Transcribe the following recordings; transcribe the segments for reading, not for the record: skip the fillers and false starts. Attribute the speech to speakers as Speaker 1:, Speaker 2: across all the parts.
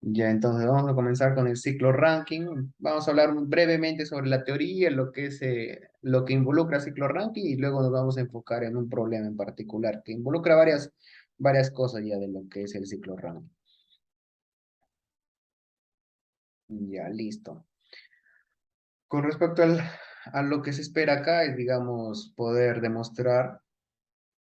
Speaker 1: Ya, entonces vamos a comenzar con el ciclo ranking. Vamos a hablar brevemente sobre la teoría, lo que es, lo que involucra el ciclo ranking y luego nos vamos a enfocar en un problema en particular que involucra varias cosas ya de lo que es el ciclo ranking. Ya, listo. Con respecto a lo que se espera acá es, digamos, poder demostrar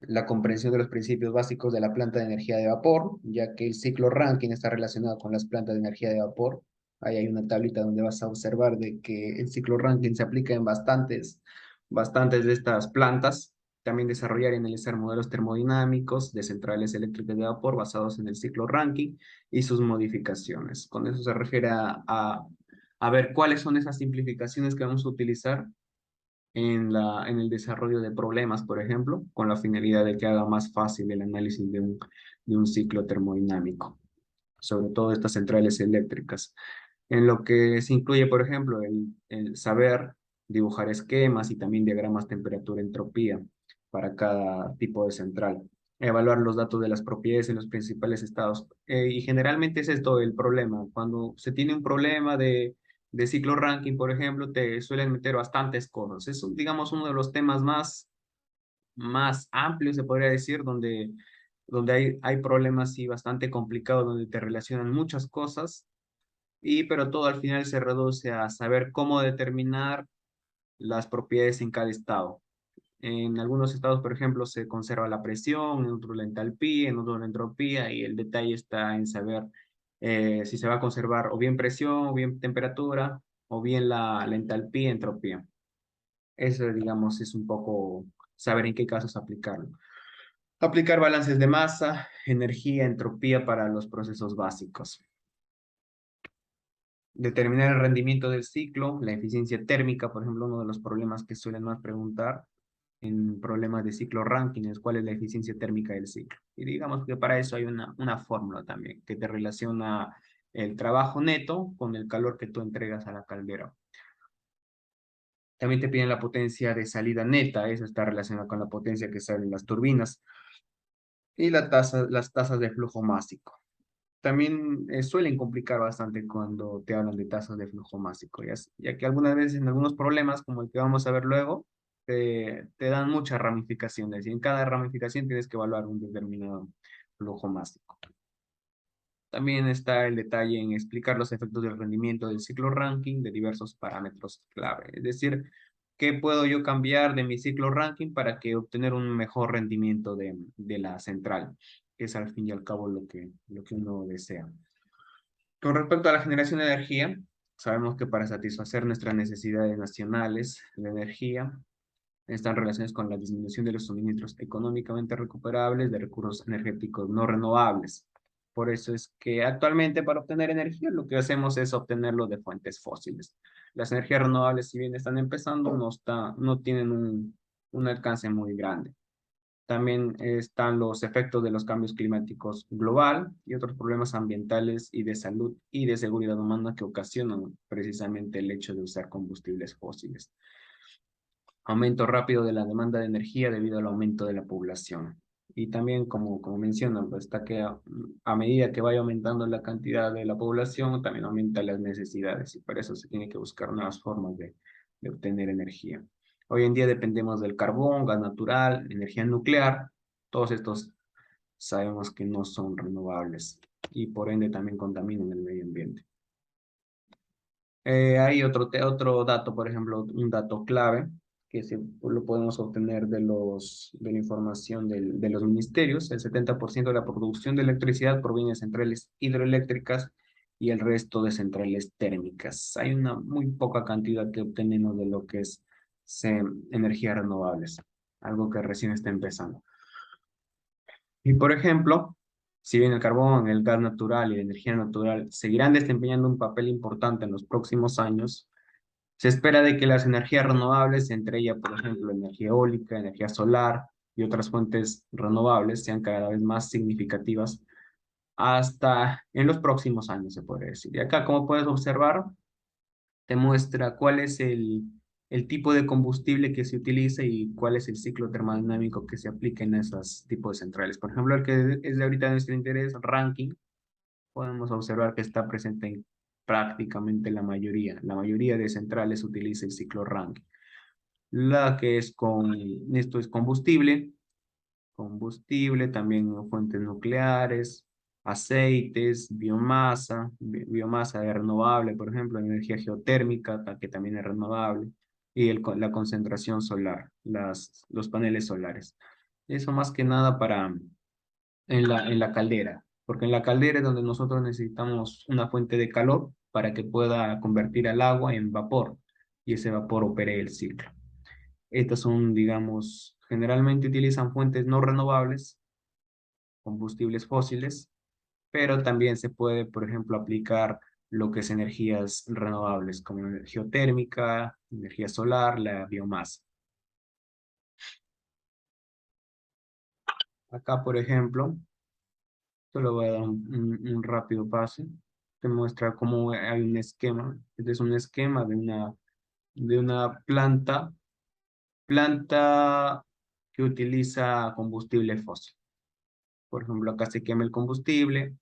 Speaker 1: la comprensión de los principios básicos de la planta de energía de vapor, ya que el ciclo Rankine está relacionado con las plantas de energía de vapor. Ahí hay una tablita donde vas a observar de que el ciclo Rankine se aplica en bastantes de estas plantas. También desarrollar y analizar modelos termodinámicos de centrales eléctricas de vapor basados en el ciclo Rankine y sus modificaciones. Con eso se refiere a ver cuáles son esas simplificaciones que vamos a utilizar en el desarrollo de problemas, por ejemplo, con la finalidad de que haga más fácil el análisis de un ciclo termodinámico, sobre todo estas centrales eléctricas. En lo que se incluye, por ejemplo, el saber dibujar esquemas y también diagramas temperatura-entropía para cada tipo de central. Evaluar los datos de las propiedades en los principales estados. Y generalmente ese es todo el problema. Cuando se tiene un problema de ciclo ranking, por ejemplo, te suelen meter bastantes cosas. Es, digamos, uno de los temas más amplios, se podría decir, donde hay problemas y bastante complicados, donde te relacionan muchas cosas pero todo al final se reduce a saber cómo determinar las propiedades en cada estado. En algunos estados, por ejemplo, se conserva la presión, en otros la entalpía, en otros la entropía, y el detalle está en saber si se va a conservar o bien presión, o bien temperatura, o bien la entalpía, entropía. Eso, digamos, es un poco saber en qué casos aplicarlo. Aplicar balances de masa, energía, entropía para los procesos básicos. Determinar el rendimiento del ciclo, la eficiencia térmica, por ejemplo, uno de los problemas que suelen más preguntar en problemas de ciclo ranking es cuál es la eficiencia térmica del ciclo. Y digamos que para eso hay una fórmula también que te relaciona el trabajo neto con el calor que tú entregas a la caldera. También te piden la potencia de salida neta, eso está relacionado con la potencia que salen las turbinas y las tasas de flujo másico. También suelen complicar bastante cuando te hablan de tasas de flujo másico, ya que algunas veces en algunos problemas, como el que vamos a ver luego, te dan muchas ramificaciones y en cada ramificación tienes que evaluar un determinado flujo másico. También está el detalle en explicar los efectos del rendimiento del ciclo ranking de diversos parámetros clave. Es decir, ¿qué puedo yo cambiar de mi ciclo ranking para que obtener un mejor rendimiento de la central? Que es al fin y al cabo lo que uno desea. Con respecto a la generación de energía, sabemos que para satisfacer nuestras necesidades nacionales de energía, están relacionadas con la disminución de los suministros económicamente recuperables de recursos energéticos no renovables. Por eso es que actualmente para obtener energía lo que hacemos es obtenerlo de fuentes fósiles. Las energías renovables, si bien están empezando, no tienen un alcance muy grande. También están los efectos de los cambios climáticos global y otros problemas ambientales y de salud y de seguridad humana que ocasionan precisamente el hecho de usar combustibles fósiles. Aumento rápido de la demanda de energía debido al aumento de la población. Y también, como mencionan, pues está que a medida que vaya aumentando la cantidad de la población, también aumentan las necesidades y por eso se tiene que buscar nuevas formas de obtener energía. Hoy en día dependemos del carbón, gas natural, energía nuclear. Todos estos sabemos que no son renovables y por ende también contaminan el medio ambiente. Hay otro dato, por ejemplo, un dato clave lo podemos obtener de la información de los ministerios. El 70% de la producción de electricidad proviene de centrales hidroeléctricas y el resto de centrales térmicas. Hay una muy poca cantidad que obtenemos de lo que es energías renovables, algo que recién está empezando. Y por ejemplo, si bien el carbón, el gas natural y la energía natural seguirán desempeñando un papel importante en los próximos años, se espera de que las energías renovables, entre ellas, por ejemplo, energía eólica, energía solar y otras fuentes renovables, sean cada vez más significativas hasta en los próximos años, se podría decir. Y acá, como puedes observar, te muestra cuál es el tipo de combustible que se utiliza y cuál es el ciclo termodinámico que se aplica en esos tipos de centrales. Por ejemplo, el que es de ahorita de nuestro interés, Ranking, podemos observar que está presente en prácticamente la mayoría. La mayoría de centrales utiliza el ciclo Rankine. La que es esto es combustible, también fuentes nucleares, aceites, biomasa de renovable, por ejemplo, energía geotérmica, que también es renovable, y la concentración solar, los paneles solares. Eso más que nada en la caldera, porque en la caldera es donde nosotros necesitamos una fuente de calor para que pueda convertir al agua en vapor y ese vapor opere el ciclo. Estas son, digamos, generalmente utilizan fuentes no renovables, combustibles fósiles, pero también se puede, por ejemplo, aplicar lo que es energías renovables, como energía geotérmica, energía solar, la biomasa. Acá, por ejemplo, solo voy a dar un rápido pase. Te muestra cómo hay un esquema. Este es un esquema de una planta que utiliza combustible fósil. Por ejemplo, acá se quema el combustible,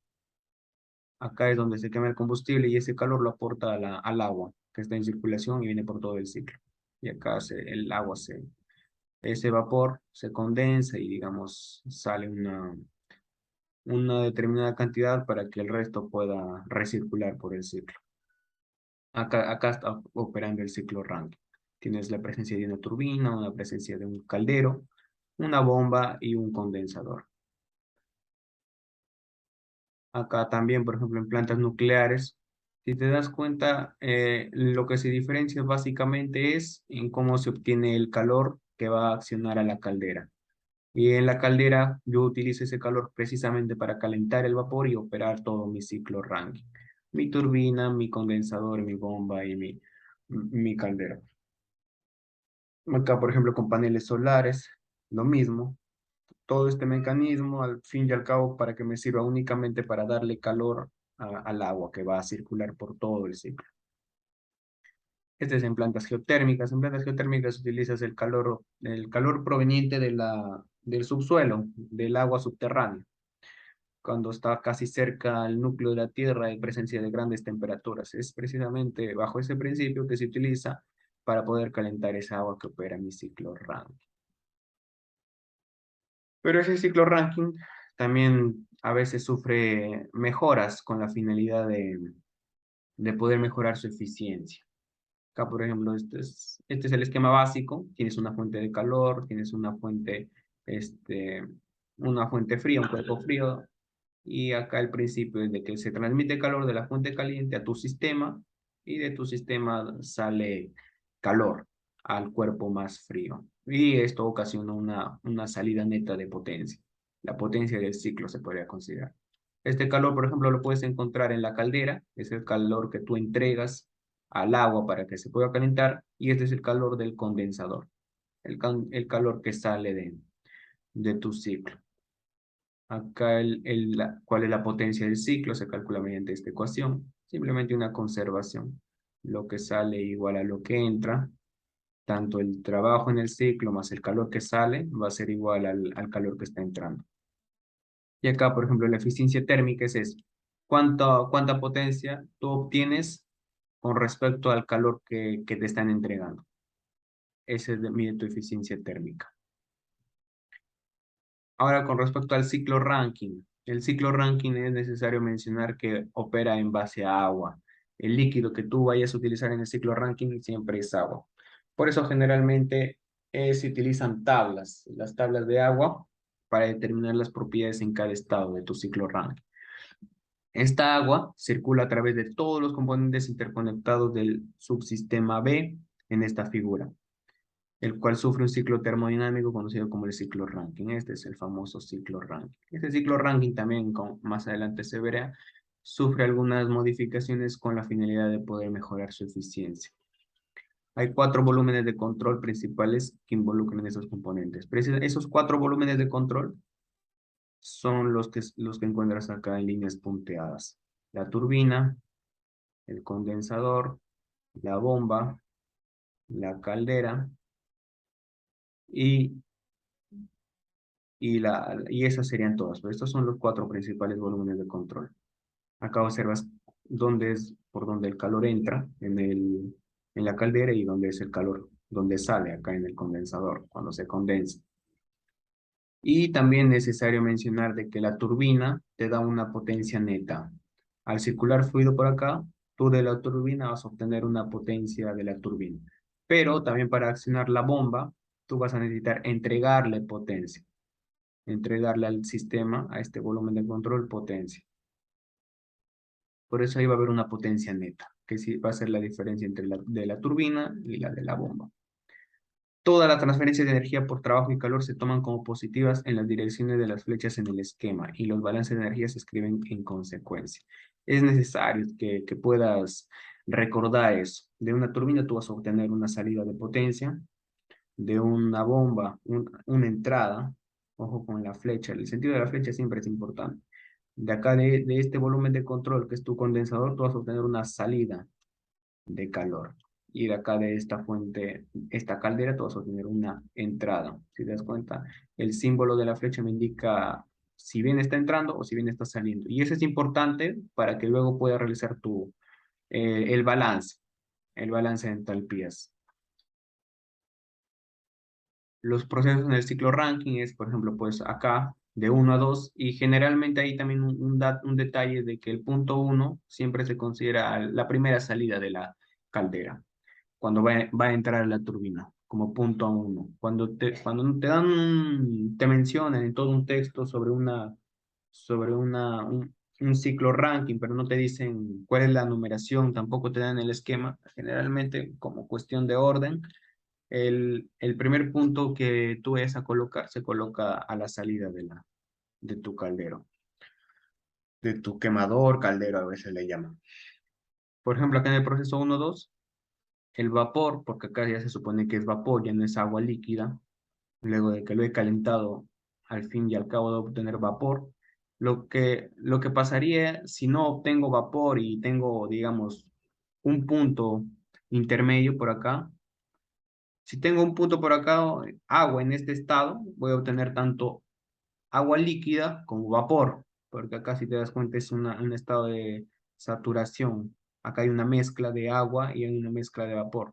Speaker 1: acá es donde se quema el combustible y ese calor lo aporta al agua que está en circulación y viene por todo el ciclo. Y acá el agua ese vapor se condensa y digamos sale una determinada cantidad para que el resto pueda recircular por el ciclo. Acá está operando el ciclo Rankine. Tienes la presencia de una turbina, una presencia de un caldero, una bomba y un condensador. Acá también, por ejemplo, en plantas nucleares, si te das cuenta, lo que se diferencia básicamente es en cómo se obtiene el calor que va a accionar a la caldera. Y en la caldera yo utilizo ese calor precisamente para calentar el vapor y operar todo mi ciclo Rankine. Mi turbina, mi condensador, mi bomba y mi caldera. Acá, por ejemplo, con paneles solares, lo mismo. Todo este mecanismo, al fin y al cabo, para que me sirva únicamente para darle calor al agua que va a circular por todo el ciclo. Este es en plantas geotérmicas. En plantas geotérmicas utilizas el calor proveniente del subsuelo, del agua subterránea. Cuando está casi cerca al núcleo de la Tierra hay presencia de grandes temperaturas. Es precisamente bajo ese principio que se utiliza para poder calentar esa agua que opera mi ciclo Rankine. Pero ese ciclo Rankine también a veces sufre mejoras con la finalidad de poder mejorar su eficiencia. Acá, por ejemplo, este es el esquema básico. Tienes una fuente de calor, tienes este, una fuente fría, un cuerpo frío. Y acá el principio es de que se transmite calor de la fuente caliente a tu sistema y de tu sistema sale calor al cuerpo más frío. Y esto ocasiona una salida neta de potencia. La potencia del ciclo se podría considerar. Este calor, por ejemplo, lo puedes encontrar en la caldera, es el calor que tú entregas al agua para que se pueda calentar, y este es el calor del condensador, el calor que sale de tu ciclo. Acá cuál es la potencia del ciclo se calcula mediante esta ecuación, simplemente una conservación. Lo que sale igual a lo que entra, tanto el trabajo en el ciclo más el calor que sale va a ser igual al calor que está entrando. Y acá, por ejemplo, la eficiencia térmica es eso. ¿Cuánta potencia tú obtienes con respecto al calor que te están entregando? Ese mide tu eficiencia térmica. Ahora, con respecto al ciclo Rankine. El ciclo Rankine es necesario mencionar que opera en base a agua. El líquido que tú vayas a utilizar en el ciclo Rankine siempre es agua. Por eso generalmente se utilizan tablas, las tablas de agua, para determinar las propiedades en cada estado de tu ciclo Rankine. Esta agua circula a través de todos los componentes interconectados del subsistema B en esta figura, el cual sufre un ciclo termodinámico conocido como el ciclo Rankine. Este es el famoso ciclo Rankine. Este ciclo Rankine también, como más adelante se verá, sufre algunas modificaciones con la finalidad de poder mejorar su eficiencia. Hay 4 volúmenes de control principales que involucran esos componentes. Esos 4 volúmenes de control son los que encuentras acá en líneas punteadas. La turbina, el condensador, la bomba, la caldera y y esas serían todas, pero estos son los 4 principales volúmenes de control. Acá observas dónde es por donde el calor entra en la caldera y dónde es el calor, donde sale acá en el condensador, cuando se condensa. Y también es necesario mencionar de que la turbina te da una potencia neta. Al circular fluido por acá, tú de la turbina vas a obtener una potencia de la turbina. Pero también para accionar la bomba, tú vas a necesitar entregarle potencia, entregarle al sistema, a este volumen de control, potencia. Por eso ahí va a haber una potencia neta, que sí va a ser la diferencia entre la de la turbina y la de la bomba. Todas las transferencias de energía por trabajo y calor se toman como positivas en las direcciones de las flechas en el esquema y los balances de energía se escriben en consecuencia. Es necesario que puedas recordar eso. De una turbina tú vas a obtener una salida de potencia, de una bomba, una entrada. Ojo con la flecha, el sentido de la flecha siempre es importante. De acá, de este volumen de control que es tu condensador, tú vas a obtener una salida de calor. Y de acá de esta fuente, esta caldera, tú vas a obtener una entrada. Si te das cuenta, el símbolo de la flecha me indica si bien está entrando o si bien está saliendo. Y eso es importante para que luego puedas realizar el balance de entalpías. Los procesos en el ciclo Rankine es, por ejemplo, pues acá de 1 a 2 y generalmente hay también un detalle de que el punto 1 siempre se considera la primera salida de la caldera, cuando va a entrar la turbina, como punto 1. Cuando te dan, te mencionan en todo un texto sobre un ciclo ranking, pero no te dicen cuál es la numeración, tampoco te dan el esquema, generalmente como cuestión de orden el primer punto que tú vayas a colocar se coloca a la salida de tu caldero, de tu quemador, caldero a veces le llaman. Por ejemplo, acá en el proceso 1-2, el vapor, porque acá ya se supone que es vapor, ya no es agua líquida, luego de que lo he calentado, al fin y al cabo de obtener vapor. Lo que pasaría si no obtengo vapor y tengo, digamos, un punto intermedio por acá, si tengo un punto por acá, agua en este estado, voy a obtener tanto agua líquida como vapor, porque acá si te das cuenta es un estado de saturación. Acá hay una mezcla de agua y hay una mezcla de vapor.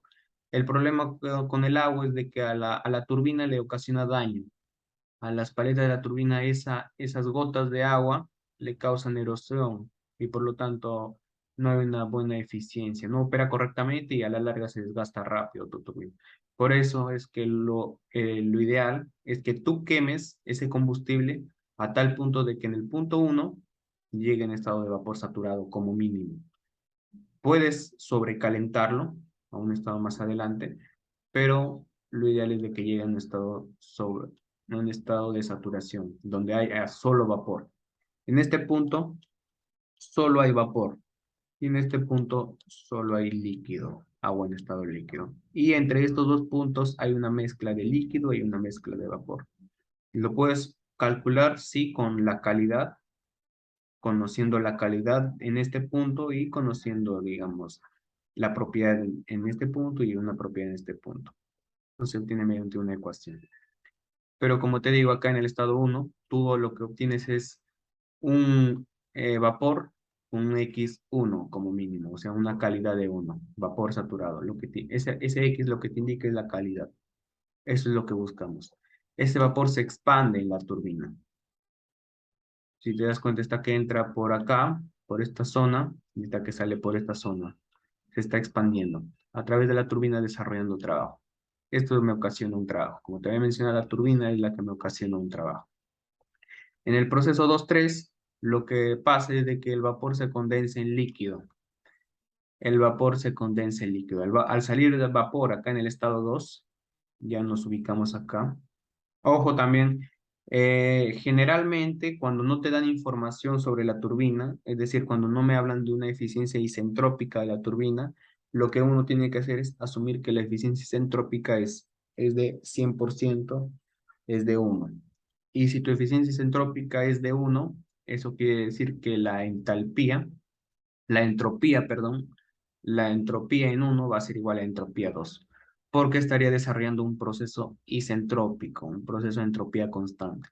Speaker 1: El problema con el agua es de que a la turbina le ocasiona daño. A las paletas de la turbina esas gotas de agua le causan erosión y por lo tanto no hay una buena eficiencia, no opera correctamente y a la larga se desgasta rápido tu turbina. Por eso es que lo ideal es que tú quemes ese combustible a tal punto de que en el punto 1 llegue en estado de vapor saturado como mínimo. Puedes sobrecalentarlo a un estado más adelante, pero lo ideal es de que llegue a un estado de saturación, donde haya solo vapor. En este punto, solo hay vapor. Y en este punto, solo hay líquido, agua en estado líquido. Y entre estos dos puntos hay una mezcla de líquido y una mezcla de vapor. Lo puedes calcular, sí, con la calidad, conociendo la calidad en este punto y conociendo, digamos, la propiedad en este punto y una propiedad en este punto. Entonces se obtiene mediante una ecuación. Pero como te digo, acá en el estado 1, tú lo que obtienes es un vapor, un X1 como mínimo, o sea, una calidad de 1, vapor saturado. Ese X lo que te indica es la calidad. Eso es lo que buscamos. Ese vapor se expande en la turbina. Si te das cuenta, está que entra por acá, por esta zona, y está que sale por esta zona. Se está expandiendo a través de la turbina desarrollando trabajo. Esto me ocasiona un trabajo. Como te había mencionado, la turbina es la que me ocasiona un trabajo. En el proceso 2-3, lo que pasa es de que el vapor se condensa en líquido. El vapor se condensa en líquido. Al salir del vapor acá en el estado 2, ya nos ubicamos acá. Ojo también, generalmente cuando no te dan información sobre la turbina, es decir, cuando no me hablan de una eficiencia isentrópica de la turbina, lo que uno tiene que hacer es asumir que la eficiencia isentrópica es de 100%, es de 1. Y si tu eficiencia isentrópica es de 1, eso quiere decir que la entropía, perdón, la entropía en 1 va a ser igual a entropía 2, porque estaría desarrollando un proceso isentrópico, un proceso de entropía constante.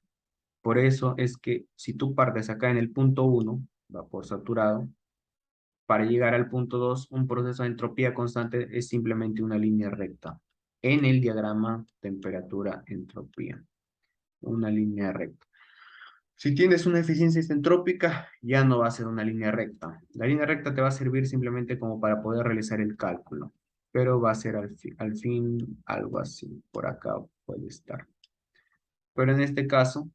Speaker 1: Por eso es que si tú partes acá en el punto 1, vapor saturado. Para llegar al punto 2, un proceso de entropía constante es simplemente una línea recta. En el diagrama temperatura-entropía, una línea recta. Si tienes una eficiencia isentrópica, ya no va a ser una línea recta. La línea recta te va a servir simplemente como para poder realizar el cálculo, pero va a ser al fin algo así. Por acá puede estar. Pero en este caso,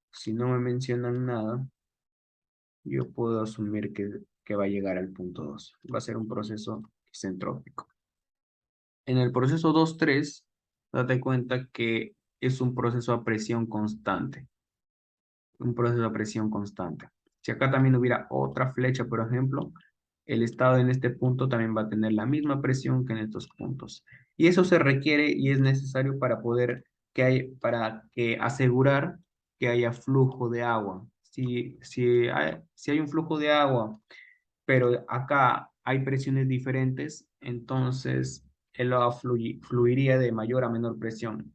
Speaker 1: si no me mencionan nada, yo puedo asumir que va a llegar al punto 2. Va a ser un proceso isentrópico. En el proceso 2-3, date cuenta que es un proceso a presión constante. Un proceso a presión constante. Si acá también hubiera otra flecha, por ejemplo, el estado en este punto también va a tener la misma presión que en estos puntos. Y eso se requiere y es necesario para poder para que asegurar que haya flujo de agua. Si hay un flujo de agua, pero acá hay presiones diferentes, entonces el agua fluiría de mayor a menor presión.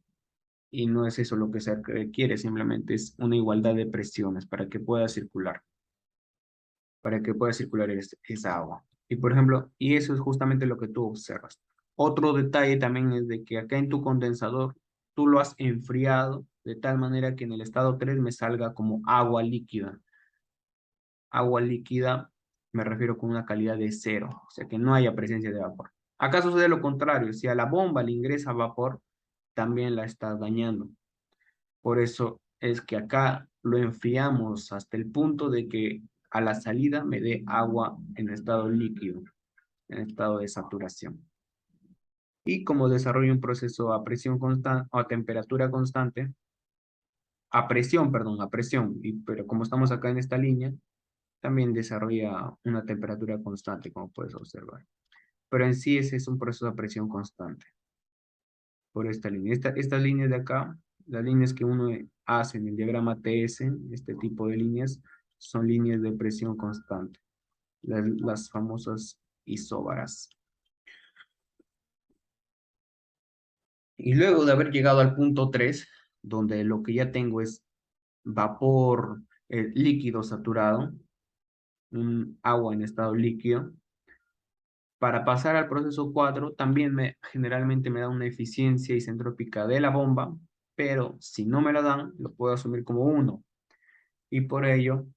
Speaker 1: Y no es eso lo que se requiere, simplemente es una igualdad de presiones para que pueda circular esa agua. Y por ejemplo, y eso es justamente lo que tú observas. Otro detalle también es de que acá en tu condensador tú lo has enfriado de tal manera que en el estado 3 me salga como agua líquida. Agua líquida me refiero con una calidad de 0, o sea que no haya presencia de vapor. Acá sucede lo contrario, si a la bomba le ingresa vapor, también la estás dañando. Por eso es que acá lo enfriamos hasta el punto de que a la salida me dé agua en estado líquido, en estado de saturación. Y como desarrollo un proceso a presión constante o a temperatura constante, a presión, perdón, a presión, pero como estamos acá en esta línea, también desarrolla una temperatura constante, como puedes observar. Pero en sí ese es un proceso a presión constante por esta línea. Estas líneas de acá, las líneas que uno hace en el diagrama TS, este tipo de líneas, son líneas de presión constante, las famosas isóbaras. Y luego de haber llegado al punto 3, donde lo que ya tengo es vapor líquido saturado, un agua en estado líquido, para pasar al proceso 4, también generalmente me da una eficiencia isentrópica de la bomba, pero si no me la dan, lo puedo asumir como 1. Y por ello,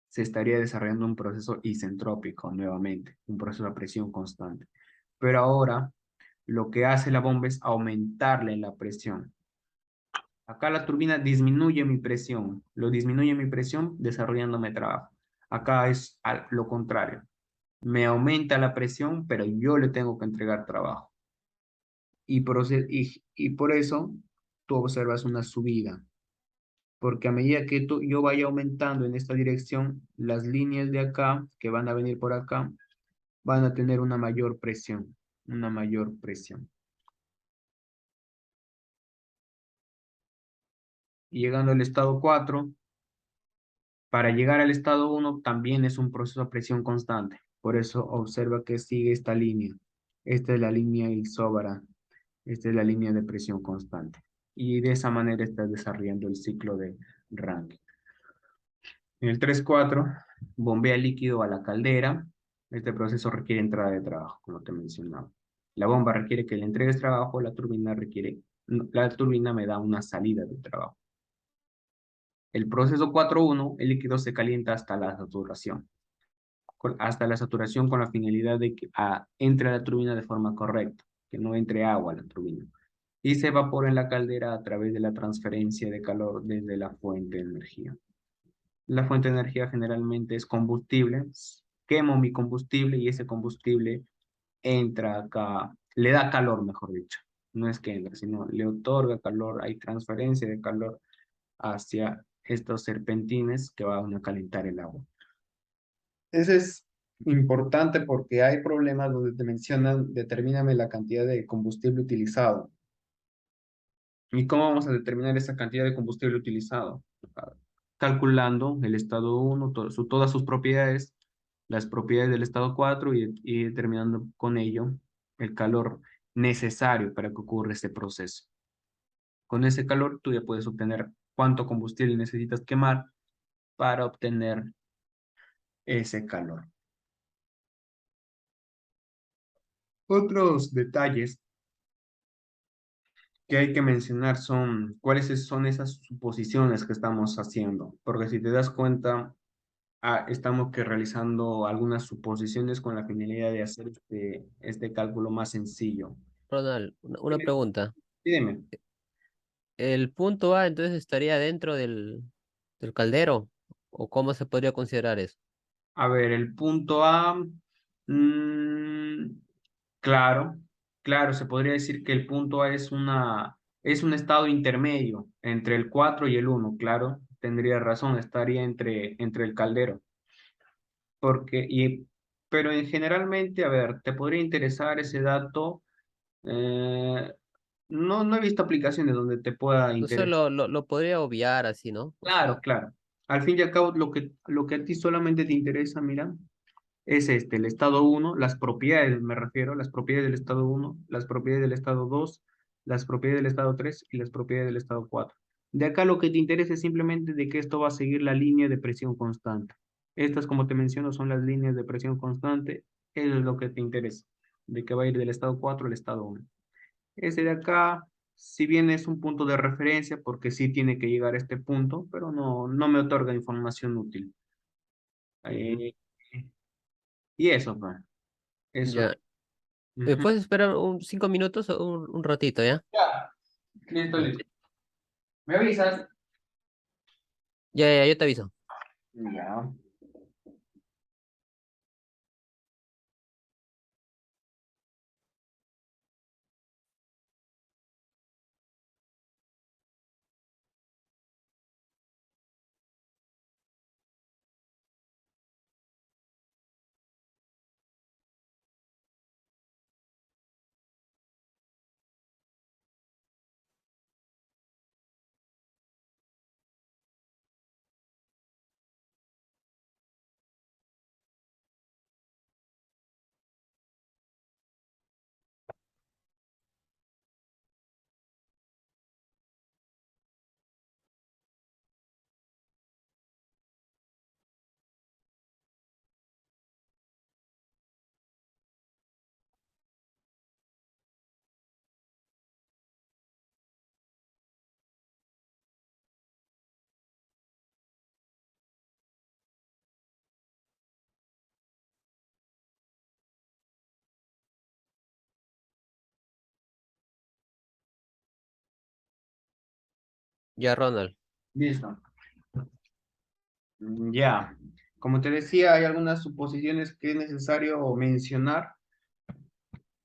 Speaker 1: se estaría desarrollando un proceso isentrópico nuevamente, un proceso a presión constante. Pero ahora, lo que hace la bomba es aumentarle la presión. Acá la turbina disminuye mi presión, lo disminuye mi presión desarrollándome trabajo. Acá es lo contrario. Me aumenta la presión, pero yo le tengo que entregar trabajo. Y por eso tú observas una subida, porque a medida que yo vaya aumentando en esta dirección, las líneas de acá, que van a venir por acá, van a tener una mayor presión, una mayor presión. Y llegando al estado 4, para llegar al estado 1 también es un proceso a presión constante. Por eso observa que sigue esta línea. Esta es la línea isóbara. Esta es la línea de presión constante. Y de esa manera estás desarrollando el ciclo de Rankine. En el 3-4, bombea líquido a la caldera. Este proceso requiere entrada de trabajo, como te mencionaba. La bomba requiere que le entregues trabajo, la turbina me da una salida de trabajo. El proceso 4-1, el líquido se calienta hasta la saturación. Hasta la saturación con la finalidad de que entre a la turbina de forma correcta, que no entre agua a la turbina. Y se evapora en la caldera a través de la transferencia de calor desde la fuente de energía. La fuente de energía generalmente es combustible. Quemo mi combustible y ese combustible entra acá, le da calor, mejor dicho. No es que entra, sino le otorga calor, hay transferencia de calor hacia estos serpentines que van a calentar el agua. Eso es importante porque hay problemas donde te mencionan, determíname la cantidad de combustible utilizado. ¿Y cómo vamos a determinar esa cantidad de combustible utilizado? Calculando el estado 1, todas sus propiedades, las propiedades del estado 4 y determinando con ello el calor necesario para que ocurra este proceso. Con ese calor tú ya puedes obtener cuánto combustible necesitas quemar para obtener ese calor. Otros detalles que hay que mencionar son cuáles son esas suposiciones que estamos haciendo, porque si te das cuenta, estamos que realizando algunas suposiciones con la finalidad de hacer este cálculo más sencillo.
Speaker 2: Ronald, una
Speaker 1: Dime,
Speaker 2: pregunta.
Speaker 1: dime.
Speaker 2: ¿El punto A entonces estaría dentro del caldero? ¿O cómo se podría considerar eso?
Speaker 1: A ver, el punto A, mm, claro, claro, se podría decir que el punto A es un estado intermedio entre el 4 y el uno, claro, tendría razón, estaría entre el caldero. Porque, pero generalmente, a ver, te podría interesar ese dato. eh, no he visto aplicaciones donde te pueda
Speaker 2: No sé,
Speaker 1: interesar.
Speaker 2: lo podría obviar así, ¿no? O sea,
Speaker 1: Claro, claro. Al fin y al cabo, lo que a ti solamente te interesa, mira, es el estado uno, las propiedades, me refiero, las propiedades del estado uno, las propiedades del estado 2, las propiedades del estado 3 y las propiedades del estado 4. De acá lo que te interesa es simplemente de que esto va a seguir la línea de presión constante. Estas, como te menciono, son las líneas de presión constante. Eso es lo que te interesa, de que va a ir del estado 4 al estado uno. Ese de acá, si bien es un punto de referencia, porque sí tiene que llegar a este punto, pero no me otorga información útil. Eh, y eso, pues, eso.
Speaker 2: ya. ¿Me
Speaker 1: Ujú.
Speaker 2: puedes esperar 5 minutos o un ratito, ya?
Speaker 1: Ya, listo,
Speaker 2: Ya,
Speaker 1: listo. ¿Me avisas?
Speaker 2: ya, yo te aviso.
Speaker 1: Ya.
Speaker 2: Ya, Ronald.
Speaker 1: Listo. Ya. Como te decía, hay algunas suposiciones que es necesario mencionar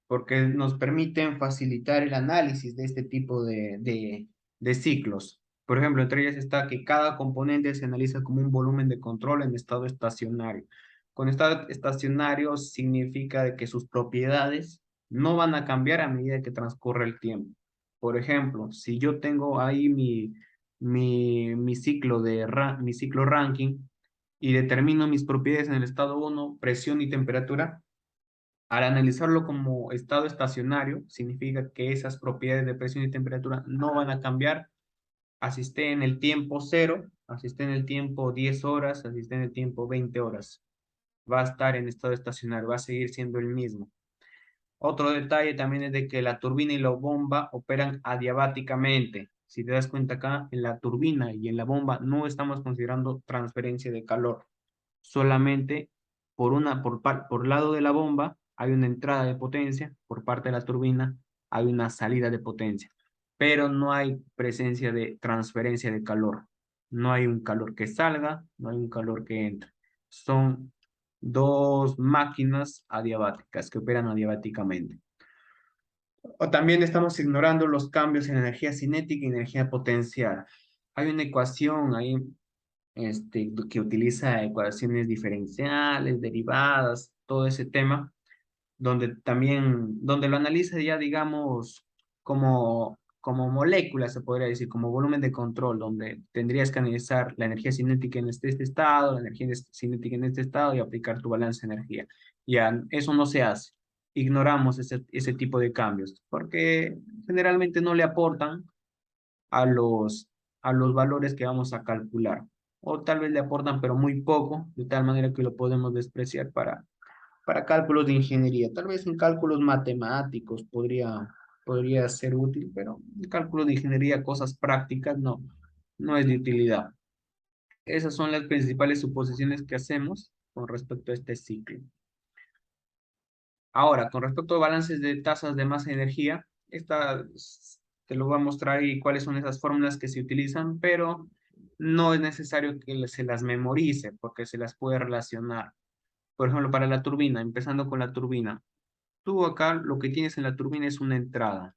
Speaker 1: porque nos permiten facilitar el análisis de este tipo de ciclos. Por ejemplo, entre ellas está que cada componente se analiza como un volumen de control en estado estacionario. Con estado estacionario significa de que sus propiedades no van a cambiar a medida que transcurre el tiempo. Por ejemplo, si yo tengo ahí mi ciclo mi ciclo ranking y determino mis propiedades en el estado uno, presión y temperatura, al analizarlo como estado estacionario, significa que esas propiedades de presión y temperatura no van a cambiar, así esté en el tiempo cero, así esté en el tiempo 10 horas, así esté en el tiempo 20 horas. Va a estar en estado estacionario, va a seguir siendo el mismo. Otro detalle también es de que la turbina y la bomba operan adiabáticamente. Si te das cuenta acá, en la turbina y en la bomba no estamos considerando transferencia de calor, solamente por lado de la bomba hay una entrada de potencia, por parte de la turbina hay una salida de potencia, pero no hay presencia de transferencia de calor. No hay un calor que salga, no hay un calor que entre. Son dos máquinas adiabáticas que operan adiabáticamente. O también estamos ignorando los cambios en energía cinética y energía potencial. Hay una ecuación ahí que utiliza ecuaciones diferenciales, derivadas, todo ese tema, donde lo analiza ya, digamos, como moléculas, se podría decir, como volumen de control, donde tendrías que analizar la energía cinética en este estado, la energía cinética en este estado y aplicar tu balance de energía. Ya, eso no se hace. Ignoramos ese tipo de cambios, porque generalmente no le aportan a los, a los valores que vamos a calcular. o tal vez le aportan, pero muy poco, de tal manera que lo podemos despreciar para cálculos de ingeniería. Tal vez en cálculos matemáticos podría ser útil, pero en cálculos de ingeniería, cosas prácticas, no es de utilidad. Esas son las principales suposiciones que hacemos con respecto a este ciclo. Ahora, con respecto a balances de tasas de masa y energía, te lo voy a mostrar y cuáles son esas fórmulas que se utilizan, pero no es necesario que se las memorice porque se las puede relacionar. Por ejemplo, para la turbina, empezando con la turbina. Tú acá lo que tienes en la turbina es una entrada.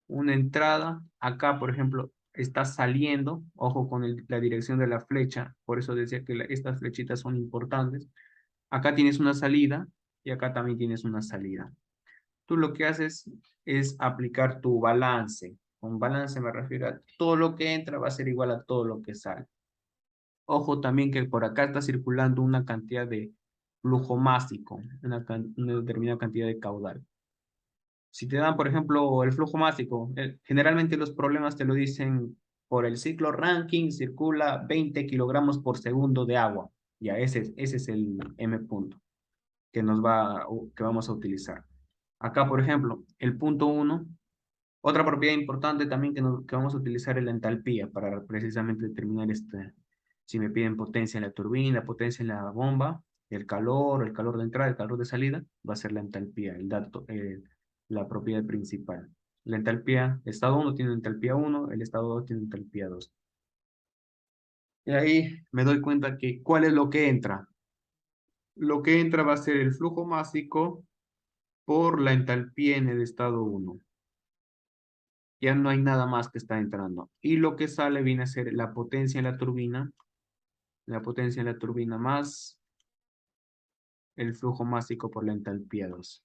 Speaker 1: Una entrada, acá, por ejemplo, está saliendo, ojo con la dirección de la flecha, por eso decía que estas flechitas son importantes. Acá tienes una salida y acá también tienes una salida. Tú lo que haces es aplicar tu balance. Con balance me refiero a todo lo que entra va a ser igual a todo lo que sale. Ojo también que por acá está circulando una cantidad de flujo másico, una determinada cantidad de caudal. Si te dan, por ejemplo, el flujo másico, generalmente los problemas te lo dicen por el ciclo Rankine circula 20 kilogramos por segundo de agua. Ya, ese es el M punto que vamos a utilizar. Acá, por ejemplo, el punto uno, otra propiedad importante también que vamos a utilizar es la entalpía para precisamente determinar si me piden potencia en la turbina, potencia en la bomba, el calor de entrada, el calor de salida, va a ser la entalpía, la propiedad principal. La entalpía, estado uno tiene entalpía uno, el estado 2 tiene entalpía 2. Y ahí me doy cuenta que, ¿cuál es lo que entra? Lo que entra va a ser el flujo másico por la entalpía en el estado uno. Ya no hay nada más que está entrando. Y lo que sale viene a ser la potencia en la turbina más el flujo másico por la entalpía 2,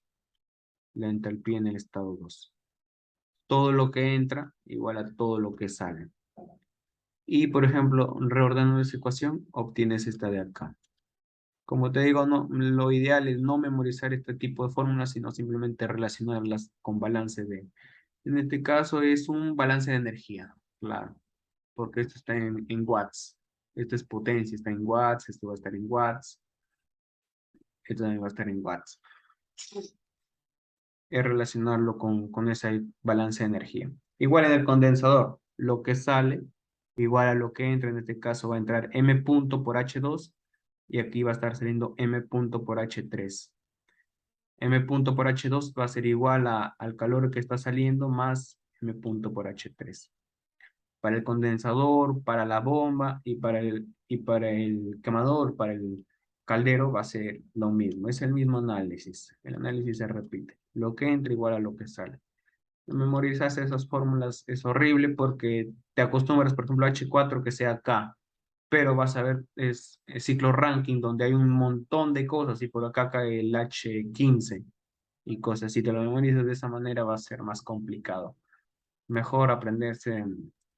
Speaker 1: la entalpía en el estado 2. Todo lo que entra igual a todo lo que sale. Y, por ejemplo, reordenando esa ecuación, obtienes esta de acá. Como te digo, no, lo ideal es no memorizar este tipo de fórmulas, sino simplemente relacionarlas con balance en este caso es un balance de energía, claro, porque esto está en watts. Esto es potencia, está en watts, esto va a estar en watts, esto también va a estar en watts. Es relacionarlo con ese balance de energía. Igual en el condensador, lo que sale igual a lo que entra, en este caso va a entrar M punto por H2 y aquí va a estar saliendo M punto por H3. M punto por H2 va a ser igual al calor que está saliendo más M punto por H3. Para el condensador, para la bomba y para el quemador, para el caldero va a ser lo mismo. Es el mismo análisis. El análisis se repite. Lo que entra igual a lo que sale. Memorizarse esas fórmulas es horrible porque te acostumbras, por ejemplo, a H4 que sea K, pero vas a ver es ciclo ranking donde hay un montón de cosas y por acá cae el H15 y cosas. Si te lo memorizas de esa manera va a ser más complicado. Mejor aprenderse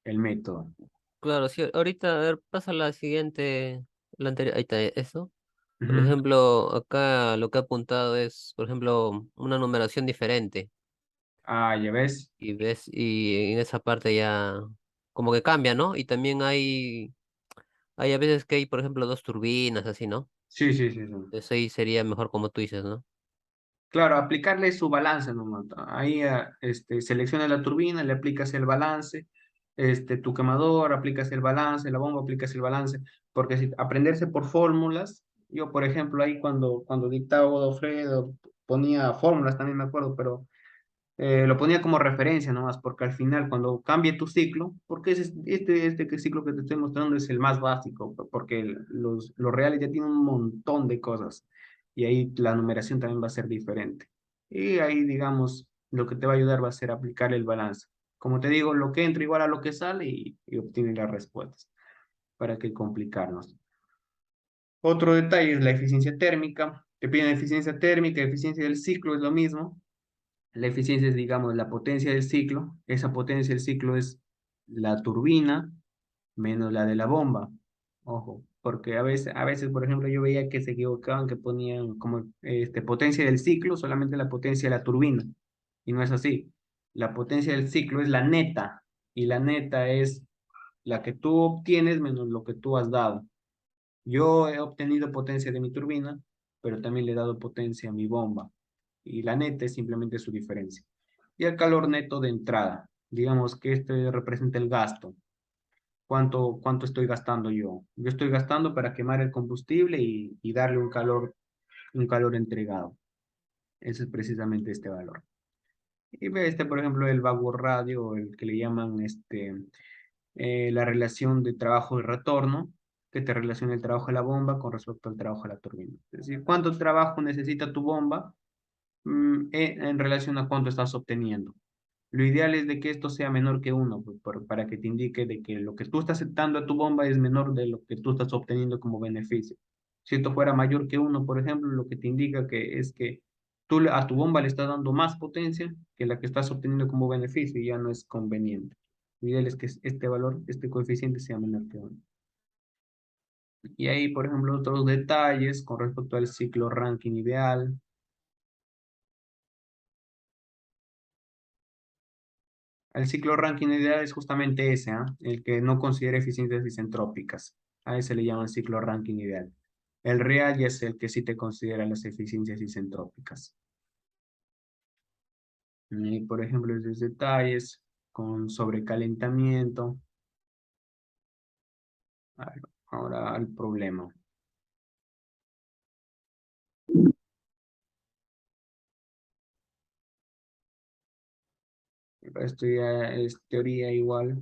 Speaker 1: el método.
Speaker 2: Claro, sí, ahorita, a ver, pasa la siguiente, la anterior, ahí está eso. Por
Speaker 1: Ujú.
Speaker 2: ejemplo, acá lo que he apuntado es, por ejemplo, una numeración diferente.
Speaker 1: Ah, ya ves.
Speaker 2: Y ves, y en esa parte ya como que cambia, ¿no? Y también hay a veces que hay, por ejemplo, dos turbinas, así, ¿no?
Speaker 1: Sí, sí, sí, sí.
Speaker 2: Eso ahí sería mejor como tú dices, ¿no?
Speaker 1: Claro, aplicarle su balance nomás. Ahí selecciona la turbina, le aplicas el balance, tu quemador, aplicas el balance, la bomba, aplicas el balance, porque si aprenderse por fórmulas, yo por ejemplo ahí cuando dictaba Godofredo ponía fórmulas, también me acuerdo, pero lo ponía como referencia nomás, porque al final cuando cambie tu ciclo, porque este ciclo que te estoy mostrando es el más básico, porque los reales ya tienen un montón de cosas y ahí la numeración también va a ser diferente. Y ahí, digamos, lo que te va a ayudar va a ser aplicar el balance. Como te digo, lo que entra igual a lo que sale y obtienes las respuestas. ¿Para qué complicarnos? Otro detalle es la eficiencia térmica. Te piden eficiencia térmica, eficiencia del ciclo, es lo mismo. La eficiencia es, digamos, la potencia del ciclo. Esa potencia del ciclo es la turbina menos la de la bomba. Ojo, porque a veces, por ejemplo, yo veía que se equivocaban, que ponían como potencia del ciclo, solamente la potencia de la turbina. Y no es así. La potencia del ciclo es la neta. Y la neta es la que tú obtienes menos lo que tú has dado. Yo he obtenido potencia de mi turbina, pero también le he dado potencia a mi bomba. Y la neta es simplemente su diferencia. Y el calor neto de entrada. Digamos que este representa el gasto. ¿Cuánto estoy gastando yo? Yo estoy gastando para quemar el combustible y darle un calor entregado. Ese es precisamente este valor. Y ve este, por ejemplo, el vapor radio, el que le llaman la relación de trabajo y retorno, que te relaciona el trabajo de la bomba con respecto al trabajo de la turbina. Es decir, cuánto trabajo necesita tu bomba en relación a cuánto estás obteniendo. Lo ideal es de que esto sea menor que uno, pues, para que te indique de que lo que tú estás dando a tu bomba es menor de lo que tú estás obteniendo como beneficio. Si esto fuera mayor que uno, por ejemplo, lo que te indica que es que a tu bomba le estás dando más potencia que la que estás obteniendo como beneficio y ya no es conveniente. Lo ideal es que este valor, este coeficiente sea menor que uno. Y ahí, por ejemplo, otros detalles con respecto al ciclo ranking ideal. El ciclo ranking ideal es justamente ese, ¿ah? El que no considera eficiencias isentrópicas. A ese le llaman ciclo ranking ideal. El real ya es el que sí te considera las eficiencias isentrópicas. Y, por ejemplo, esos detalles con sobrecalentamiento. Ahora el problema. Esto ya es teoría igual.